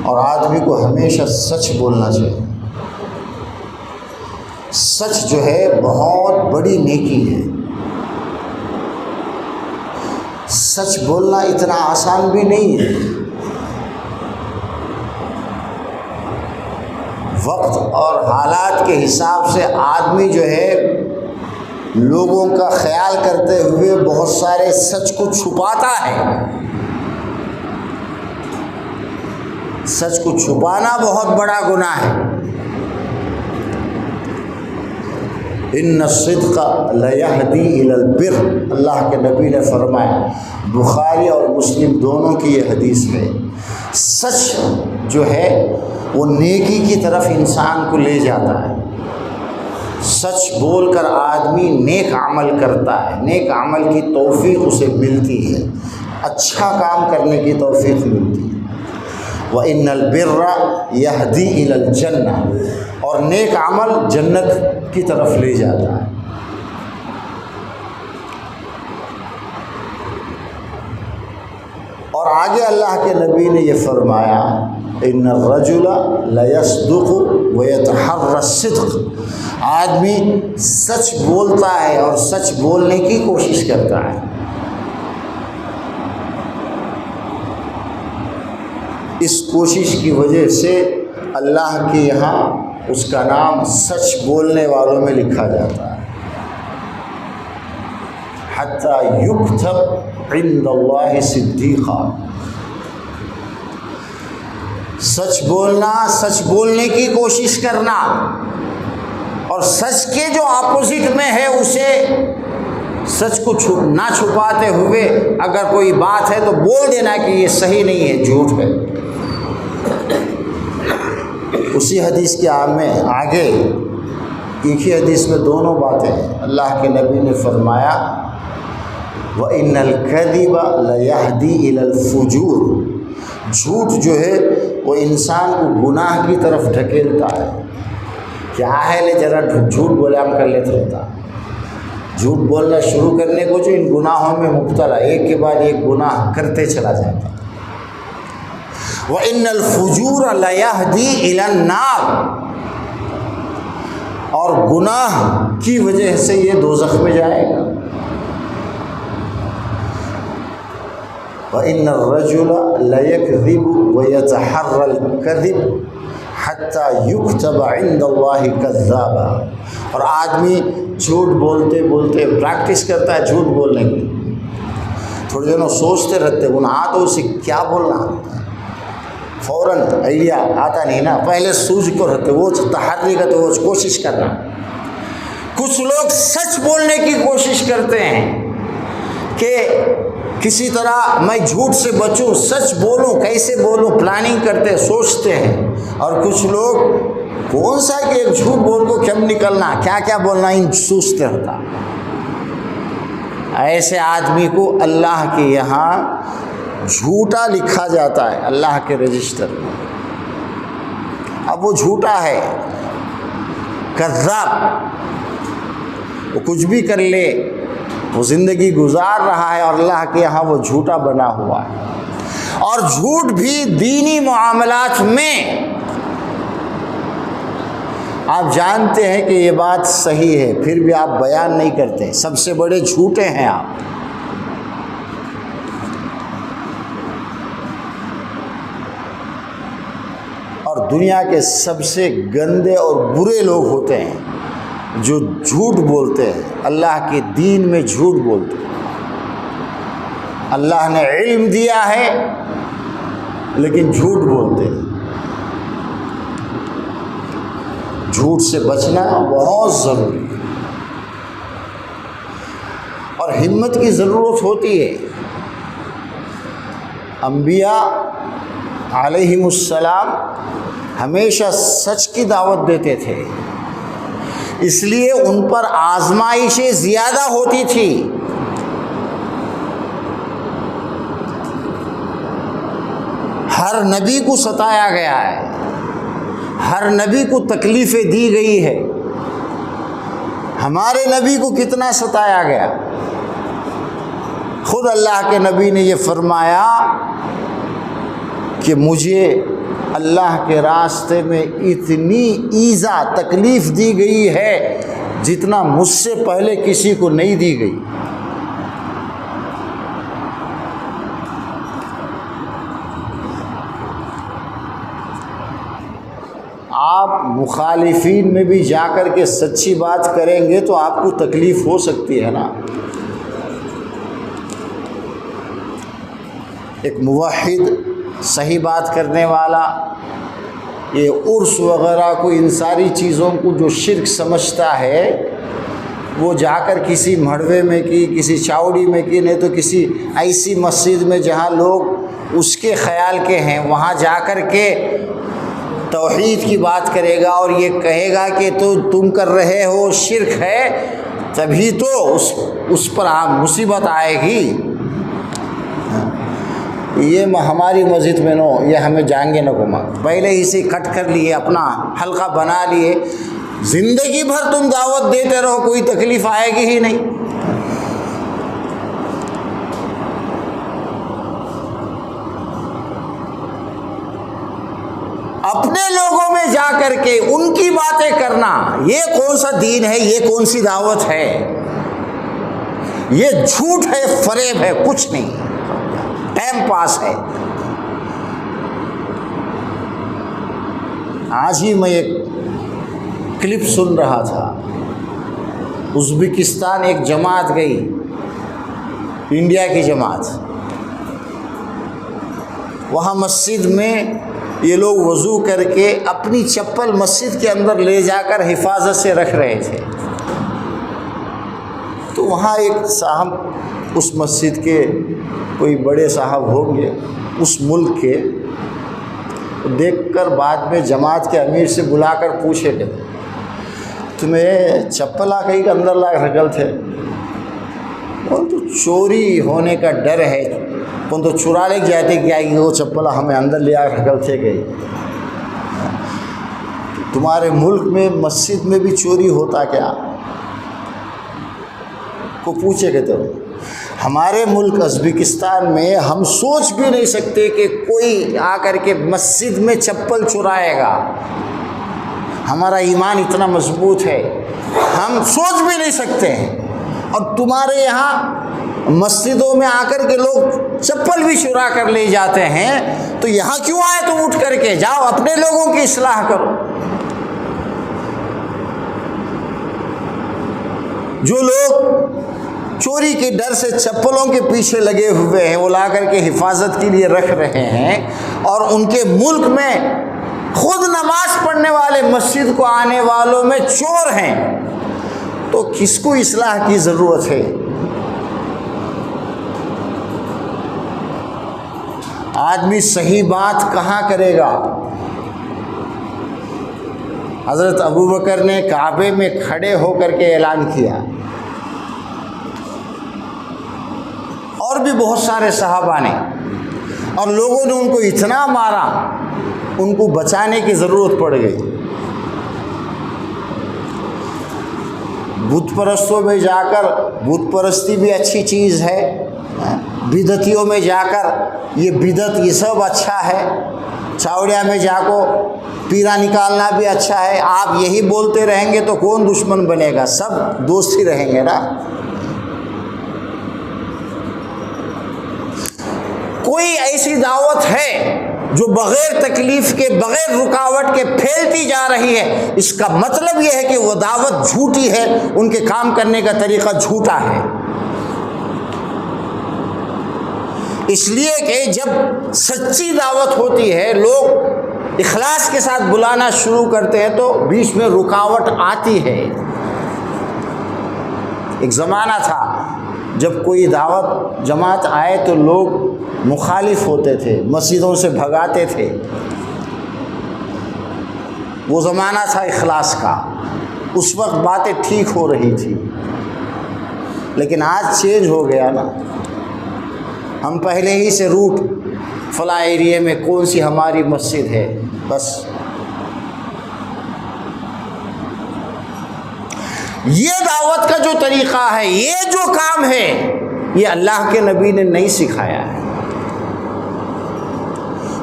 اور آدمی کو ہمیشہ سچ بولنا چاہیے. سچ جو ہے بہت بڑی نیکی ہے. سچ بولنا اتنا آسان بھی نہیں ہے. وقت اور حالات کے حساب سے آدمی جو ہے لوگوں کا خیال کرتے ہوئے بہت سارے سچ کو چھپاتا ہے. سچ کو چھپانا بہت بڑا گناہ ہے. ان الصدق لیہدی الی البر، اللہ کے نبی نے فرمایا، بخاری اور مسلم دونوں کی یہ حدیث ہے. سچ جو ہے وہ نیکی کی طرف انسان کو لے جاتا ہے. سچ بول کر آدمی نیک عمل کرتا ہے، نیک عمل کی توفیق اسے ملتی ہے، اچھا کام کرنے کی توفیق ملتی ہے. وَإِنَّ الْبِرَّ يَهْدِي إِلَى الْجَنَّةِ، اور نیک عمل جنت کی طرف لے جاتا ہے. اور آگے اللہ کے نبی نے یہ فرمایا، ان الرجل لیصدق ویتحری الصدق، آدمی سچ بولتا ہے اور سچ بولنے کی کوشش کرتا ہے. اس کوشش کی وجہ سے اللہ کے یہاں اس کا نام سچ بولنے والوں میں لکھا جاتا ہے. حتی یکتب عند اللہ صدیقا، سچ بولنا، سچ بولنے کی کوشش کرنا، اور سچ کے جو اپوزٹ میں ہے اسے سچ کو نہ چھپاتے ہوئے اگر کوئی بات ہے تو بول دینا کہ یہ صحیح نہیں ہے، جھوٹ ہے. اسی حدیث کے میں آگے ایک ہی حدیث میں دونوں باتیں ہیں. اللہ کے نبی نے فرمایا وَإِنَّ الْكَذِبَ لَيَهْدِي إِلَى الْفُجُورِ، جھوٹ جو ہے وہ انسان کو گناہ کی طرف ڈھکیلتا ہے. کیا ہے لے ذرا جھوٹ بولے ہم کر لیتے رہتا. جھوٹ بولنا شروع کرنے کو جو ان گناہوں میں مبتلا، ایک کے بعد ایک گناہ کرتے چلا جاتا. وَإِنَّ الْفُجُورَ لَيَهْدِي إِلَى النَّارِ، اور گناہ کی وجہ سے یہ دوزخ میں جائے گا. وَإِنَّ الرَّجُلَ لَيَكْذِبُ وَيَتَحَرَّى الْكَذِبَ حَتَّى يُكْتَبَ عِندَ اللَّهِ كَذَّابًا۔ اور آدمی جھوٹ بولتے بولتے پریکٹس کرتا ہے جھوٹ بولنے کی، تھوڑے دنوں سوچتے رہتے گناہ تو اسے کیا بولنا، فوراً آئیڈیا آتا نہیں نا، پہلے سوچ کو رہتے، وہ تحری کا تو وہ کوشش کرنا۔ کچھ لوگ سچ بولنے کی کوشش کرتے ہیں کہ کسی طرح میں جھوٹ سے بچوں، سچ بولوں، کیسے بولوں، پلاننگ کرتے سوچتے ہیں۔ اور کچھ لوگ کون سا کہ ایک جھوٹ بول کو کم نکلنا، کیا کیا بولنا، ان سوچتے رہتا۔ ایسے آدمی کو اللہ کے یہاں جھوٹا لکھا جاتا ہے، اللہ کے رجسٹر میں۔ اب وہ جھوٹا ہے، کذاب، وہ کچھ بھی کر لے، وہ زندگی گزار رہا ہے اور اللہ کے یہاں وہ جھوٹا بنا ہوا ہے۔ اور جھوٹ بھی دینی معاملات میں آپ جانتے ہیں کہ یہ بات صحیح ہے، پھر بھی آپ بیان نہیں کرتے، سب سے بڑے جھوٹے ہیں آپ۔ اور دنیا کے سب سے گندے اور برے لوگ ہوتے ہیں جو جھوٹ بولتے ہیں، اللہ کے دین میں جھوٹ بولتے ہیں۔ اللہ نے علم دیا ہے لیکن جھوٹ بولتے ہیں۔ جھوٹ سے بچنا بہت ضروری ہے اور ہمت کی ضرورت ہوتی ہے۔ انبیاء علیہم السلام ہمیشہ سچ کی دعوت دیتے تھے، اس لیے ان پر آزمائشیں زیادہ ہوتی تھی۔ ہر نبی کو ستایا گیا ہے، ہر نبی کو تکلیفیں دی گئی ہے۔ ہمارے نبی کو کتنا ستایا گیا، خود اللہ کے نبی نے یہ فرمایا کہ مجھے اللہ کے راستے میں اتنی ایذا تکلیف دی گئی ہے جتنا مجھ سے پہلے کسی کو نہیں دی گئی۔ آپ مخالفین میں بھی جا کر کے سچی بات کریں گے تو آپ کو تکلیف ہو سکتی ہے نا۔ ایک موحد، صحیح بات کرنے والا، یہ عرس وغیرہ کو، ان ساری چیزوں کو جو شرک سمجھتا ہے، وہ جا کر کسی مڑوے میں کی، کسی چاوڑی میں کی، نہیں تو کسی ایسی مسجد میں جہاں لوگ اس کے خیال کے ہیں، وہاں جا کر کے توحید کی بات کرے گا اور یہ کہے گا کہ تو تم کر رہے ہو شرک ہے، تبھی تو اس پر مصیبت آئے گی۔ یہ ہماری مسجد میں نو، یہ ہمیں جائیں نہ گھما، پہلے ہی سے کٹ کر لیے، اپنا حلقہ بنا لیے، زندگی بھر تم دعوت دیتے رہو، کوئی تکلیف آئے گی ہی نہیں۔ اپنے لوگوں میں جا کر کے ان کی باتیں کرنا، یہ کون سا دین ہے، یہ کون سی دعوت ہے؟ یہ جھوٹ ہے، فریب ہے، کچھ نہیں، ٹائم پاس ہے۔ آج ہی میں ایک کلپ سن رہا تھا، ازبکستان ایک جماعت گئی، انڈیا کی جماعت، وہاں مسجد میں یہ لوگ وضو کر کے اپنی چپل مسجد کے اندر لے جا کر حفاظت سے رکھ رہے تھے۔ تو وہاں ایک صاحب، اس مسجد کے کوئی بڑے صاحب ہوں گے اس ملک کے، دیکھ کر بعد میں جماعت کے امیر سے بلا کر پوچھے کہ تمہیں چپل آ کہیں کے اندر لا رکھل تھے؟ اور تو چوری ہونے کا ڈر ہے، کون تو چرا لے جاتے کیا وہ چپل ہمیں اندر لے آ رکھل تھے گئی؟ تمہارے ملک میں مسجد میں بھی چوری ہوتا کیا؟ کو پوچھے کہ تو ہمارے ملک ازبکستان میں ہم سوچ بھی نہیں سکتے کہ کوئی آ کر کے مسجد میں چپل چرائے گا۔ ہمارا ایمان اتنا مضبوط ہے، ہم سوچ بھی نہیں سکتے ہیں، اور تمہارے یہاں مسجدوں میں آ کر کے لوگ چپل بھی چرا کر لے جاتے ہیں، تو یہاں کیوں آئے تم اٹھ کر کے؟ جاؤ اپنے لوگوں کی اصلاح کرو۔ جو لوگ چوری کے ڈر سے چپلوں کے پیچھے لگے ہوئے ہیں، وہ لا کر کے حفاظت کے لیے رکھ رہے ہیں، اور ان کے ملک میں خود نماز پڑھنے والے مسجد کو آنے والوں میں چور ہیں، تو کس کو اصلاح کی ضرورت ہے؟ آدمی صحیح بات کہاں کرے گا؟ حضرت ابوبکر نے کعبے میں کھڑے ہو کر کے اعلان کیا، اور بھی بہت سارے صحابہ نے، اور لوگوں نے ان کو اتنا مارا، ان کو بچانے کی ضرورت پڑ گئی۔ بت پرستوں میں جا کر، بت پرستی بھی اچھی چیز ہے، بدعتیوں میں جا کر یہ بدعت یہ سب اچھا ہے، چاوڑیا میں جا کو پیرا نکالنا بھی اچھا ہے۔ آپ یہی بولتے رہیں گے تو کون دشمن بنے گا؟ سب دوست ہی رہیں گے نا۔ کوئی ایسی دعوت ہے جو بغیر تکلیف کے، بغیر رکاوٹ کے پھیلتی جا رہی ہے، اس کا مطلب یہ ہے کہ وہ دعوت جھوٹی ہے، ان کے کام کرنے کا طریقہ جھوٹا ہے۔ اس لیے کہ جب سچی دعوت ہوتی ہے، لوگ اخلاص کے ساتھ بلانا شروع کرتے ہیں، تو بیچ میں رکاوٹ آتی ہے۔ ایک زمانہ تھا جب کوئی دعوت جماعت آئے تو لوگ مخالف ہوتے تھے، مسجدوں سے بھگاتے تھے۔ وہ زمانہ تھا اخلاص کا، اس وقت باتیں ٹھیک ہو رہی تھی، لیکن آج چینج ہو گیا نا۔ ہم پہلے ہی سے روٹ، فلاں ایریے میں کون سی ہماری مسجد ہے، بس یہ دعوت کا جو طریقہ ہے، یہ جو کام ہے، یہ اللہ کے نبی نے نہیں سکھایا ہے۔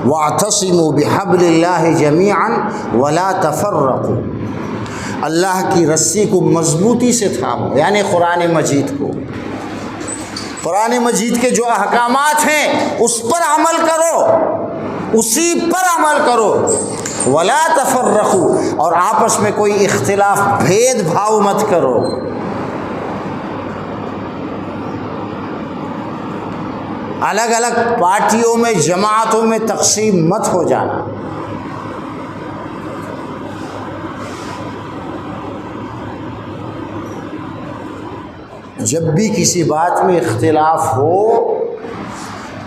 وَاعْتَصِمُوا بِحَبْلِ اللَّهِ جَمِيعًا وَلَا تَفَرَّقُوا، اللہ کی رسی کو مضبوطی سے تھامو، یعنی قرآن مجید کو۔ قرآن مجید کے جو احکامات ہیں اس پر عمل کرو، اسی پر عمل کرو۔ وَلَا تَفَرَّقُوا، اور آپس میں کوئی اختلاف، بھید بھاؤ مت کرو۔ الگ الگ پارٹیوں میں، جماعتوں میں تقسیم مت ہو جانا۔ جب بھی کسی بات میں اختلاف ہو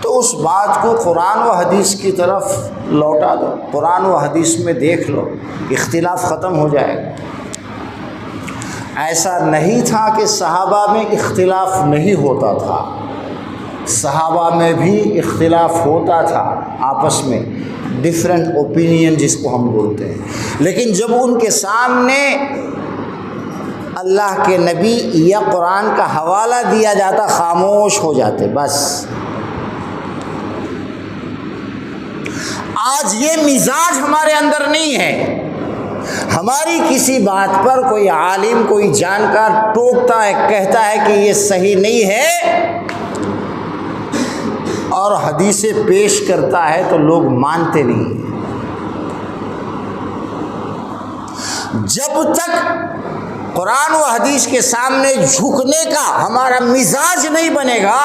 تو اس بات کو قرآن و حدیث کی طرف لوٹا دو، قرآن و حدیث میں دیکھ لو، اختلاف ختم ہو جائے گا۔ ایسا نہیں تھا کہ صحابہ میں اختلاف نہیں ہوتا تھا، صحابہ میں بھی اختلاف ہوتا تھا آپس میں، ڈیفرنٹ اوپینین جس کو ہم بولتے ہیں، لیکن جب ان کے سامنے اللہ کے نبی یا قرآن کا حوالہ دیا جاتا، خاموش ہو جاتے بس۔ آج یہ مزاج ہمارے اندر نہیں ہے۔ ہماری کسی بات پر کوئی عالم، کوئی جانکار ٹوکتا ہے، کہتا ہے کہ یہ صحیح نہیں ہے، اور حدیثیں پیش کرتا ہے تو لوگ مانتے نہیں ہیں۔ جب تک قرآن و حدیث کے سامنے جھکنے کا ہمارا مزاج نہیں بنے گا،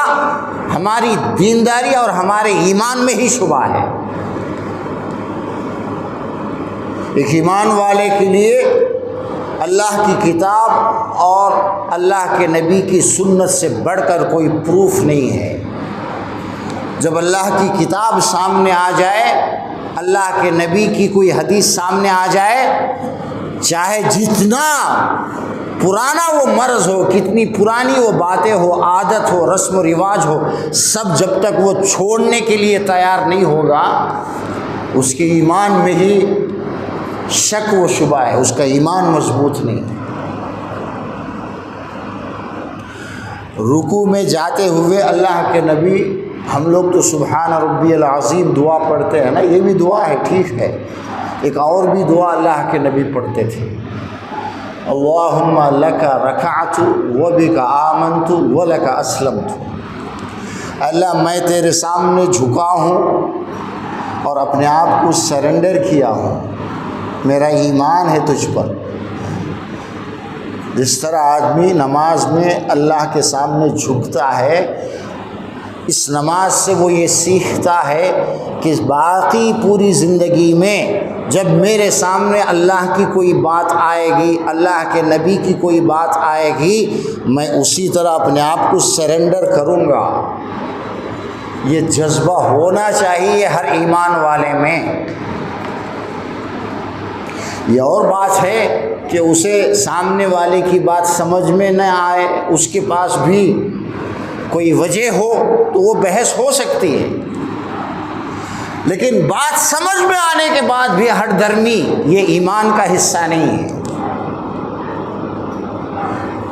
ہماری دینداری اور ہمارے ایمان میں ہی شبہ ہے۔ ایک ایمان والے کے لیے اللہ کی کتاب اور اللہ کے نبی کی سنت سے بڑھ کر کوئی پروف نہیں ہے۔ جب اللہ کی کتاب سامنے آ جائے، اللہ کے نبی کی کوئی حدیث سامنے آ جائے، چاہے جتنا پرانا وہ مرض ہو، کتنی پرانی وہ باتیں ہو، عادت ہو، رسم و رواج ہو، سب جب تک وہ چھوڑنے کے لیے تیار نہیں ہوگا، اس کے ایمان میں ہی شک و شبہ ہے، اس کا ایمان مضبوط نہیں ہے۔ رکوع میں جاتے ہوئے اللہ کے نبی، ہم لوگ تو سبحان ربی العظیم دعا پڑھتے ہیں نا، یہ بھی دعا ہے، ٹھیک ہے، ایک اور بھی دعا اللہ کے نبی پڑھتے تھے، اللہم لک رکعت وبک آمنت ولک اسلمت۔ اللہ میں تیرے سامنے جھکا ہوں اور اپنے آپ کو سرنڈر کیا ہوں، میرا ایمان ہے تجھ پر۔ جس طرح آدمی نماز میں اللہ کے سامنے جھکتا ہے، اس نماز سے وہ یہ سیکھتا ہے کہ باقی پوری زندگی میں جب میرے سامنے اللہ کی کوئی بات آئے گی، اللہ کے نبی کی کوئی بات آئے گی، میں اسی طرح اپنے آپ کو سرنڈر کروں گا۔ یہ جذبہ ہونا چاہیے ہر ایمان والے میں۔ یہ اور بات ہے کہ اسے سامنے والے کی بات سمجھ میں نہ آئے، اس کے پاس بھی کوئی وجہ ہو تو وہ بحث ہو سکتی ہے، لیکن بات سمجھ میں آنے کے بعد بھی ہر درمی یہ ایمان کا حصہ نہیں ہے۔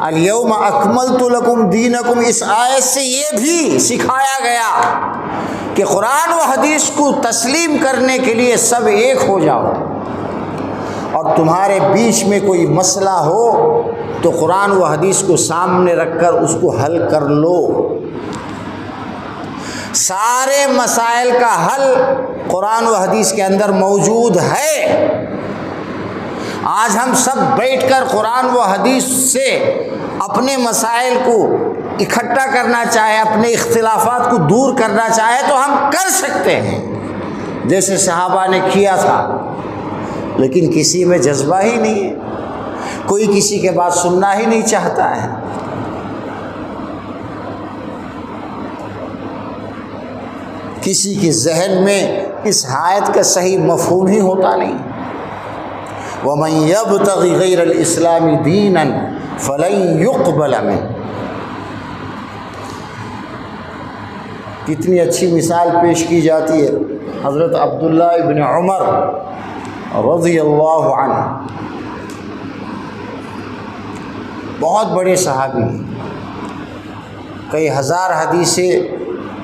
الیوم اکملت لکم دینکم، اس آیت سے یہ بھی سکھایا گیا کہ قرآن و حدیث کو تسلیم کرنے کے لیے سب ایک ہو جاؤ، اور تمہارے بیچ میں کوئی مسئلہ ہو تو قرآن و حدیث کو سامنے رکھ کر اس کو حل کر لو۔ سارے مسائل کا حل قرآن و حدیث کے اندر موجود ہے۔ آج ہم سب بیٹھ کر قرآن و حدیث سے اپنے مسائل کو اکٹھا کرنا چاہے، اپنے اختلافات کو دور کرنا چاہے تو ہم کر سکتے ہیں، جیسے صحابہ نے کیا تھا، لیکن کسی میں جذبہ ہی نہیں ہے، کوئی کسی کے بات سننا ہی نہیں چاہتا ہے۔ کسی کے ذہن میں اس آیت کا صحیح مفہوم ہی ہوتا نہیں۔ وَمَن يَبْتَغِ غَيْرَ الْإِسْلَامِ دِينًا فَلَن يُقْبَلَ مِنْهُ۔ کتنی اچھی مثال پیش کی جاتی ہے حضرت عبداللہ ابن عمر رضی اللہ عنہ، بہت بڑے صحابی ہیں، کئی ہزار حدیثیں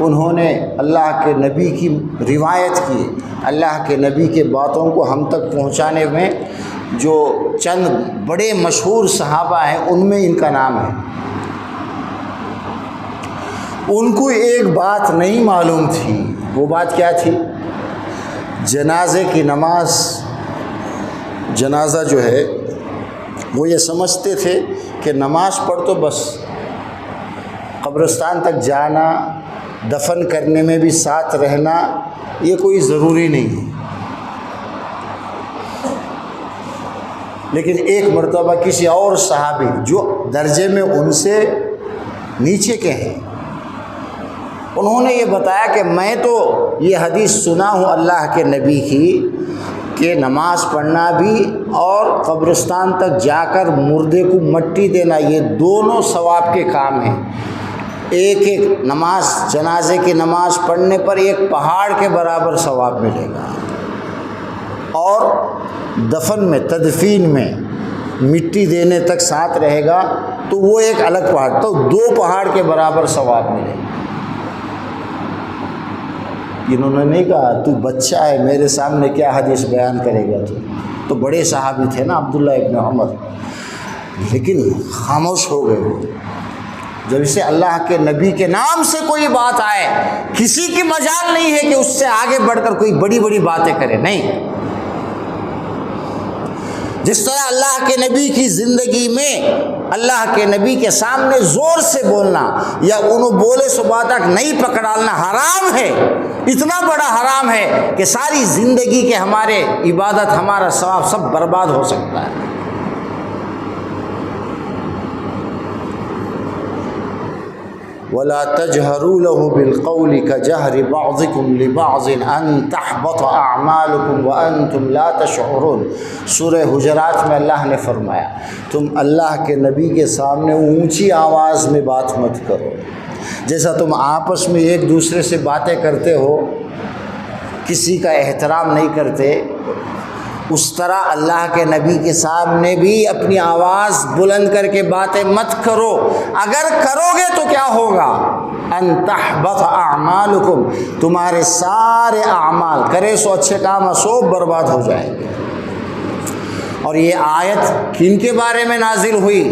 انہوں نے اللہ کے نبی کی روایت کی۔ اللہ کے نبی کے باتوں کو ہم تک پہنچانے میں جو چند بڑے مشہور صحابہ ہیں ان میں ان کا نام ہے۔ ان کو ایک بات نہیں معلوم تھی، وہ بات کیا تھی؟ جنازے کی نماز، جنازہ جو ہے وہ یہ سمجھتے تھے کہ نماز پڑھ تو بس، قبرستان تک جانا، دفن کرنے میں بھی ساتھ رہنا یہ کوئی ضروری نہیں ہے۔ لیکن ایک مرتبہ کسی اور صحابی جو درجے میں ان سے نیچے کے ہیں، انہوں نے یہ بتایا کہ میں تو یہ حدیث سنا ہوں اللہ کے نبی کی کہ نماز پڑھنا بھی اور قبرستان تک جا کر مردے کو مٹی دینا یہ دونوں ثواب کے کام ہیں۔ ایک ایک نماز، جنازے کی نماز پڑھنے پر ایک پہاڑ کے برابر ثواب ملے گا، اور دفن میں، تدفین میں مٹی دینے تک ساتھ رہے گا تو وہ ایک الگ پہاڑ، تو دو پہاڑ کے برابر ثواب ملے گا۔ انہوں نے نہیں کہا تو بچہ ہے میرے سامنے کیا حدیث بیان کرے گا، تو بڑے صحابی تھے نا عبداللہ ابن عمر، لیکن خاموش ہو گئے۔ جب اسے اللہ کے نبی کے نام سے کوئی بات آئے، کسی کی مجال نہیں ہے کہ اس سے آگے بڑھ کر کوئی بڑی بڑی باتیں کرے، نہیں۔ جس طرح اللہ کے نبی کی زندگی میں اللہ کے نبی کے سامنے زور سے بولنا یا انہوں بولے سو بات تک نہیں پکڑالنا حرام ہے، اتنا بڑا حرام ہے کہ ساری زندگی کے ہمارے عبادت، ہمارا ثواب سب برباد ہو سکتا ہے۔ وَلَا تَجْهَرُوا لَهُ بِالْقَوْلِ كَجَهْرِ بَعْضِكُمْ لِبَعْضٍ أَن تَحْبَطَ أَعْمَالُكُمْ وَأَنْتُمْ لَا تَشْعُرُونَ۔ سورہ حجرات میں اللہ نے فرمایا تم اللہ کے نبی کے سامنے اونچی آواز میں بات مت کرو، جیسا تم آپس میں ایک دوسرے سے باتیں کرتے ہو، کسی کا احترام نہیں کرتے، اس طرح اللہ کے نبی کے سامنے بھی اپنی آواز بلند کر کے باتیں مت کرو۔ اگر کرو گے تو کیا ہوگا؟ ان تحبط اعمالکم، تمہارے سارے اعمال، کرے سو اچھے کام سو برباد ہو جائیں گے۔ اور یہ آیت کن کے بارے میں نازل ہوئی؟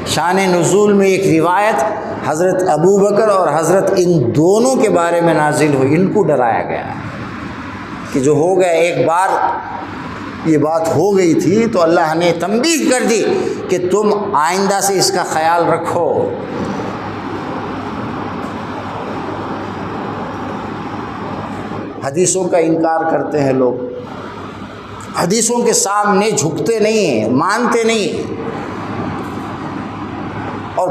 شان نزول میں ایک روایت حضرت ابو بکر اور حضرت ان دونوں کے بارے میں نازل ہوئی، ان کو ڈرایا گیا کہ جو ہو گیا، ایک بار یہ بات ہو گئی تھی تو اللہ نے تنبیہ کر دی کہ تم آئندہ سے اس کا خیال رکھو۔ حدیثوں کا انکار کرتے ہیں لوگ، حدیثوں کے سامنے جھکتے نہیں ہیں، مانتے نہیں ہیں، اور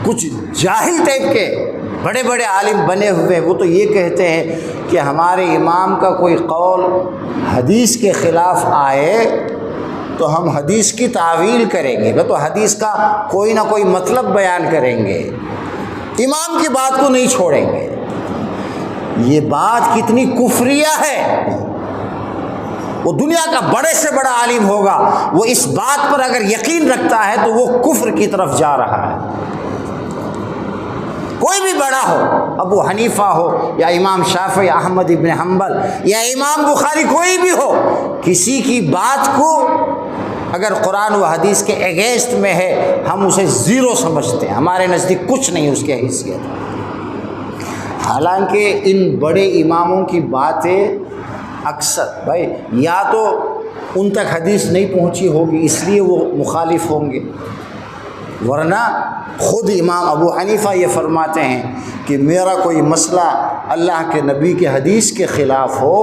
کچھ جاہل ٹائپ کے بڑے بڑے عالم بنے ہوئے وہ تو یہ کہتے ہیں کہ ہمارے امام کا کوئی قول حدیث کے خلاف آئے تو ہم حدیث کی تعویل کریں گے، تو حدیث کا کوئی نہ کوئی مطلب بیان کریں گے، امام کی بات کو نہیں چھوڑیں گے۔ یہ بات کتنی کفریہ ہے! وہ دنیا کا بڑے سے بڑا عالم ہوگا، وہ اس بات پر اگر یقین رکھتا ہے تو وہ کفر کی طرف جا رہا ہے۔ کوئی بھی بڑا ہو، ابو حنیفہ ہو یا امام شافعی، احمد ابن حنبل یا امام بخاری، کوئی بھی ہو، کسی کی بات کو اگر قرآن و حدیث کے اگینسٹ میں ہے ہم اسے زیرو سمجھتے ہیں، ہمارے نزدیک کچھ نہیں اس کی حیثیت۔ حالانکہ ان بڑے اماموں کی باتیں اکثر بھائی یا تو ان تک حدیث نہیں پہنچی ہوگی اس لیے وہ مخالف ہوں گے، ورنہ خود امام ابو حنیفہ یہ فرماتے ہیں کہ میرا کوئی مسئلہ اللہ کے نبی کے حدیث کے خلاف ہو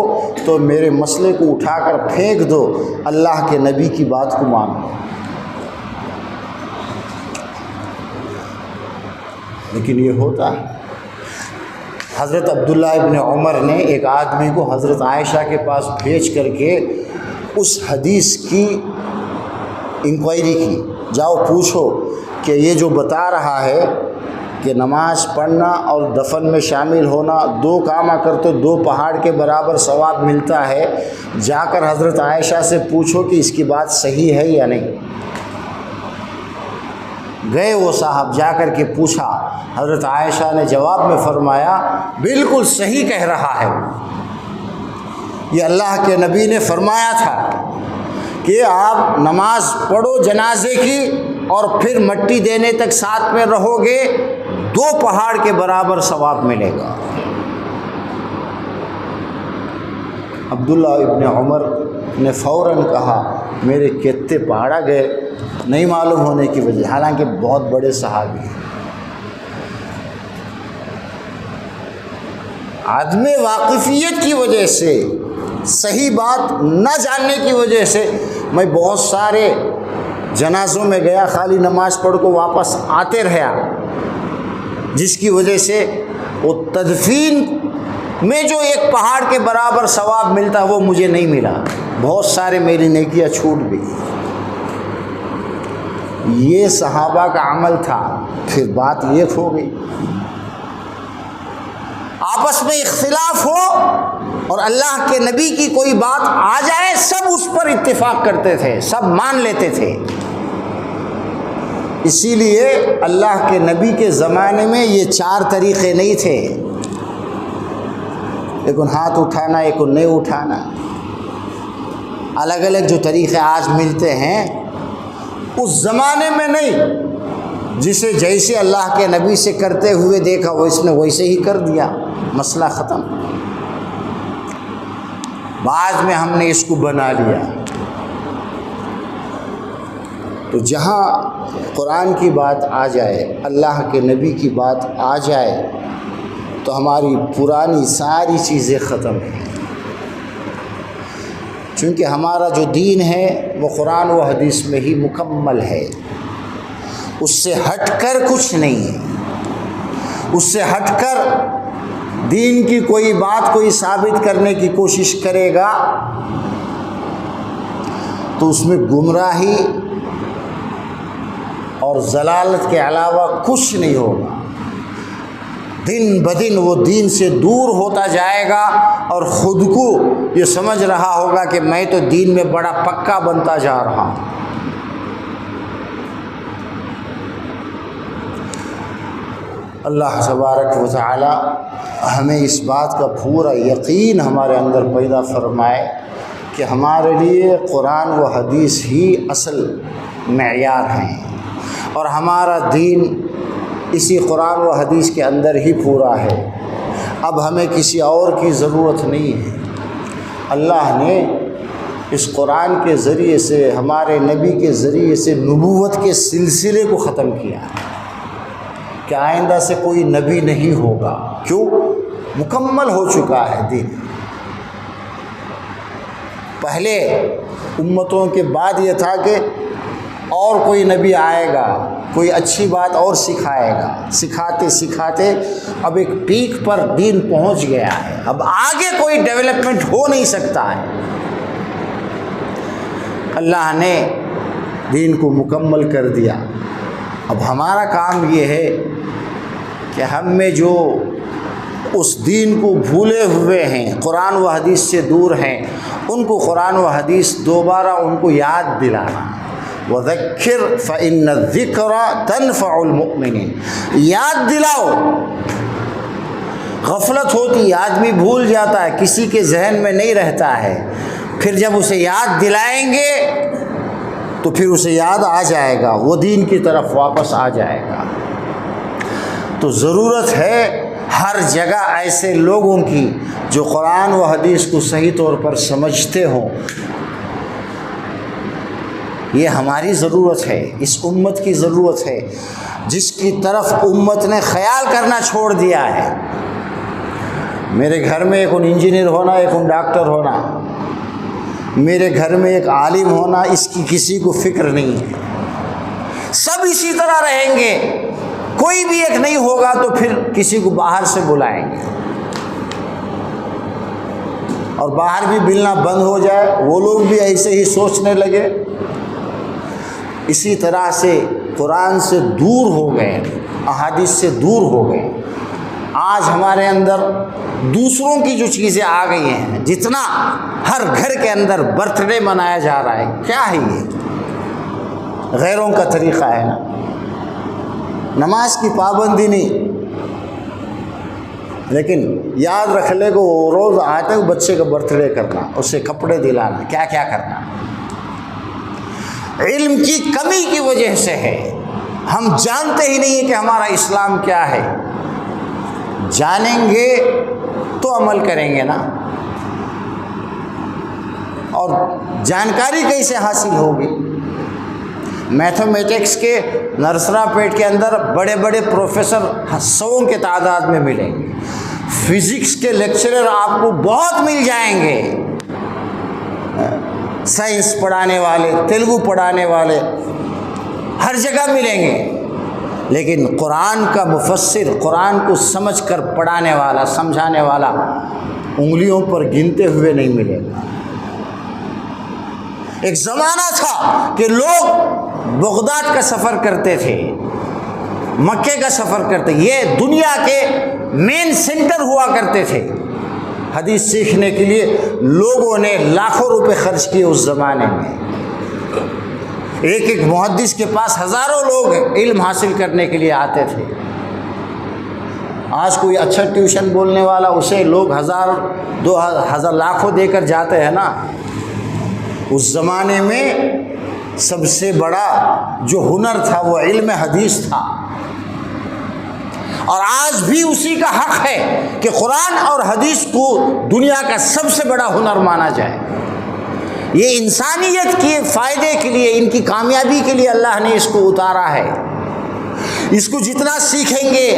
تو میرے مسئلے کو اٹھا کر پھینک دو، اللہ کے نبی کی بات کو مانو۔ لیکن یہ ہوتا ہے۔ حضرت عبداللہ ابن عمر نے ایک آدمی کو حضرت عائشہ کے پاس بھیج کر کے اس حدیث کی انکوائری کی، جاؤ پوچھو کہ یہ جو بتا رہا ہے کہ نماز پڑھنا اور دفن میں شامل ہونا دو کام کر تو 2 پہاڑ کے برابر ثواب ملتا ہے، جا کر حضرت عائشہ سے پوچھو کہ اس کی بات صحیح ہے یا نہیں۔ گئے وہ صاحب، جا کر کے پوچھا، حضرت عائشہ نے جواب میں فرمایا بالکل صحیح کہہ رہا ہے، یہ اللہ کے نبی نے فرمایا تھا کہ آپ نماز پڑھو جنازے کی اور پھر مٹی دینے تک ساتھ میں رہو گے، 2 پہاڑ کے برابر ثواب ملے گا۔ عبداللہ ابن عمر نے فوراً کہا میرے کتنے پہاڑا گئے، نہیں معلوم ہونے کی وجہ، حالانکہ بہت بڑے صحابی ہیں۔ عدم واقفیت کی وجہ سے، صحیح بات نہ جاننے کی وجہ سے، میں بہت سارے جنازوں میں گیا، خالی نماز پڑھ کو واپس آتے رہا، جس کی وجہ سے وہ تدفین میں جو 1 پہاڑ کے برابر ثواب ملتا وہ مجھے نہیں ملا، بہت سارے میری نیکیاں چھوٹ گئی۔ یہ صحابہ کا عمل تھا، پھر بات یہ ہو گئی، آپس میں اختلاف ہو اور اللہ کے نبی کی کوئی بات آ جائے سب اس پر اتفاق کرتے تھے، سب مان لیتے تھے۔ اسی لیے اللہ کے نبی کے زمانے میں یہ 4 طریقے نہیں تھے، ایک ہاتھ اٹھانا، ایک نہیں اٹھانا، الگ الگ جو طریقے آج ملتے ہیں اس زمانے میں نہیں، جسے جیسے اللہ کے نبی سے کرتے ہوئے دیکھا وہ اس نے ویسے ہی کر دیا، مسئلہ ختم۔ بعد میں ہم نے اس کو بنا لیا۔ تو جہاں قرآن کی بات آ جائے، اللہ کے نبی کی بات آ جائے تو ہماری پرانی ساری چیزیں ختم ہیں، چونکہ ہمارا جو دین ہے وہ قرآن و حدیث میں ہی مکمل ہے، اس سے ہٹ کر کچھ نہیں ہے۔ اس سے ہٹ کر دین کی کوئی بات کوئی ثابت کرنے کی کوشش کرے گا تو اس میں گمراہی اور ضلالت کے علاوہ کچھ نہیں ہوگا، دن بدن وہ دین سے دور ہوتا جائے گا اور خود کو یہ سمجھ رہا ہوگا کہ میں تو دین میں بڑا پکا بنتا جا رہا ہوں۔ اللہ تبارک و تعالی ہمیں اس بات کا پورا یقین ہمارے اندر پیدا فرمائے کہ ہمارے لیے قرآن و حدیث ہی اصل معیار ہیں، اور ہمارا دین اسی قرآن و حدیث کے اندر ہی پورا ہے۔ اب ہمیں کسی اور کی ضرورت نہیں ہے۔ اللہ نے اس قرآن کے ذریعے سے، ہمارے نبی کے ذریعے سے نبوت کے سلسلے کو ختم کیا ہے کہ آئندہ سے کوئی نبی نہیں ہوگا۔ کیوں؟ مکمل ہو چکا ہے دین۔ پہلے امتوں کے بعد یہ تھا کہ اور کوئی نبی آئے گا، کوئی اچھی بات اور سکھائے گا، سکھاتے سکھاتے اب ایک پیک پر دین پہنچ گیا ہے، اب آگے کوئی ڈیولپمنٹ ہو نہیں سکتا ہے۔ اللہ نے دین کو مکمل کر دیا۔ اب ہمارا کام یہ ہے کہ ہم میں جو اس دین کو بھولے ہوئے ہیں، قرآن و حدیث سے دور ہیں، ان کو قرآن و حدیث دوبارہ ان کو یاد دلانا۔ وَذَكِّرْ فَإِنَّ الذِّكْرَ تَنفَعُ الْمُؤْمِنِينَ، یاد دلاؤ۔ غفلت ہوتی، آدمی بھول جاتا ہے، کسی کے ذہن میں نہیں رہتا ہے، پھر جب اسے یاد دلائیں گے تو پھر اسے یاد آ جائے گا، وہ دین کی طرف واپس آ جائے گا۔ تو ضرورت ہے ہر جگہ ایسے لوگوں کی جو قرآن و حدیث کو صحیح طور پر سمجھتے ہوں۔ یہ ہماری ضرورت ہے، اس امت کی ضرورت ہے، جس کی طرف امت نے خیال کرنا چھوڑ دیا ہے۔ میرے گھر میں ایک انجینئر ہونا، ایک ڈاکٹر ہونا، میرے گھر میں ایک عالم ہونا، اس کی کسی کو فکر نہیں ہے۔ سب اسی طرح رہیں گے، کوئی بھی ایک نہیں ہوگا تو پھر کسی کو باہر سے بلائیں گے، اور باہر بھی ملنا بند ہو جائے، وہ لوگ بھی ایسے ہی سوچنے لگے۔ اسی طرح سے قرآن سے دور ہو گئے، احادیث سے دور ہو گئے۔ آج ہمارے اندر دوسروں کی جو چیزیں آ گئی ہیں، جتنا ہر گھر کے اندر برتھ ڈے منایا جا رہا ہے، کیا ہے یہ؟ غیروں کا طریقہ ہے نا۔ نماز کی پابندی نہیں، لیکن یاد رکھ لے کہ وہ روز آتے ہوئے بچے کا برتھ ڈے کرنا، اسے کپڑے دلانا، کیا کیا کرنا۔ علم کی کمی کی وجہ سے ہے، ہم جانتے ہی نہیں ہیں کہ ہمارا اسلام کیا ہے۔ جانیں گے تو عمل کریں گے نا، اور جانکاری کیسے حاصل ہوگی؟ میتھمیٹکس کے نرسرا پیٹ کے اندر بڑے بڑے پروفیسر سووں کے تعداد میں ملیں گے، فزکس کے لیکچرر آپ کو بہت مل جائیں گے، سائنس پڑھانے والے، تیلگو پڑھانے والے ہر جگہ ملیں گے، لیکن قرآن کا مفسر، قرآن کو سمجھ کر پڑھانے والا، سمجھانے والا انگلیوں پر گنتے ہوئے نہیں ملے گا۔ ایک زمانہ تھا کہ لوگ بغداد کا سفر کرتے تھے، مکے کا سفر کرتے، یہ دنیا کے مین سینٹر ہوا کرتے تھے۔ حدیث سیکھنے کے لیے لوگوں نے لاکھوں روپے خرچ کیے اس زمانے میں، ایک ایک محدث کے پاس ہزاروں لوگ علم حاصل کرنے کے لیے آتے تھے۔ آج کوئی اچھا ٹیوشن بولنے والا، اسے لوگ 1000 2000 لاکھوں دے کر جاتے ہیں نا۔ اس زمانے میں سب سے بڑا جو ہنر تھا وہ علم حدیث تھا، اور آج بھی اسی کا حق ہے کہ قرآن اور حدیث کو دنیا کا سب سے بڑا ہنر مانا جائے۔ یہ انسانیت کے فائدے کے لیے، ان کی کامیابی کے لیے اللہ نے اس کو اتارا ہے۔ اس کو جتنا سیکھیں گے،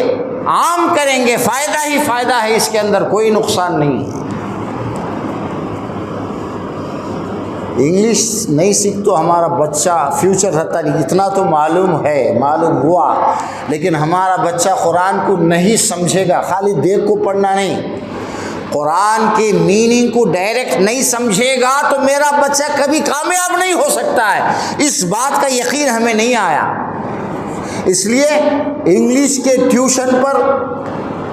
عام کریں گے، فائدہ ہی فائدہ ہے، اس کے اندر کوئی نقصان نہیں ہے۔ انگلش نہیں سیکھ تو ہمارا بچہ فیوچر رہتا نہیں، اتنا تو معلوم ہے، معلوم ہوا، لیکن ہمارا بچہ قرآن کو نہیں سمجھے گا، خالی دیکھ کو پڑھنا نہیں، قرآن کی میننگ کو ڈائریکٹ نہیں سمجھے گا تو میرا بچہ کبھی کامیاب نہیں ہو سکتا ہے۔ اس بات کا یقین ہمیں نہیں آیا، اس لیے انگلش کے ٹیوشن پر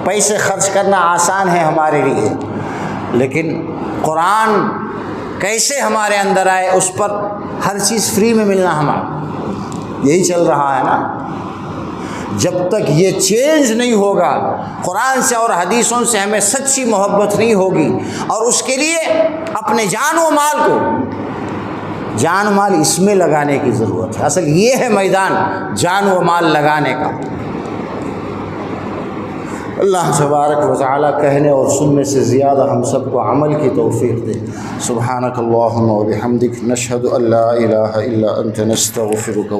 پیسے خرچ کرنا آسان ہے ہمارے لیے، لیکن قرآن کیسے ہمارے اندر آئے، اس پر ہر چیز فری میں ملنا ہمارا یہی چل رہا ہے نا۔ جب تک یہ چینج نہیں ہوگا، قرآن سے اور حدیثوں سے ہمیں سچی محبت نہیں ہوگی، اور اس کے لیے اپنے جان و مال کو جان و مال اس میں لگانے کی ضرورت ہے. اصل یہ ہے میدان جان و مال لگانے کا. اللہ تبارک و تعالیٰ کہنے اور سننے سے زیادہ ہم سب کو عمل کی توفیق دے. سبحانک اللہم و بحمدک نشہد ان لا الہ الا انت نستغفرک.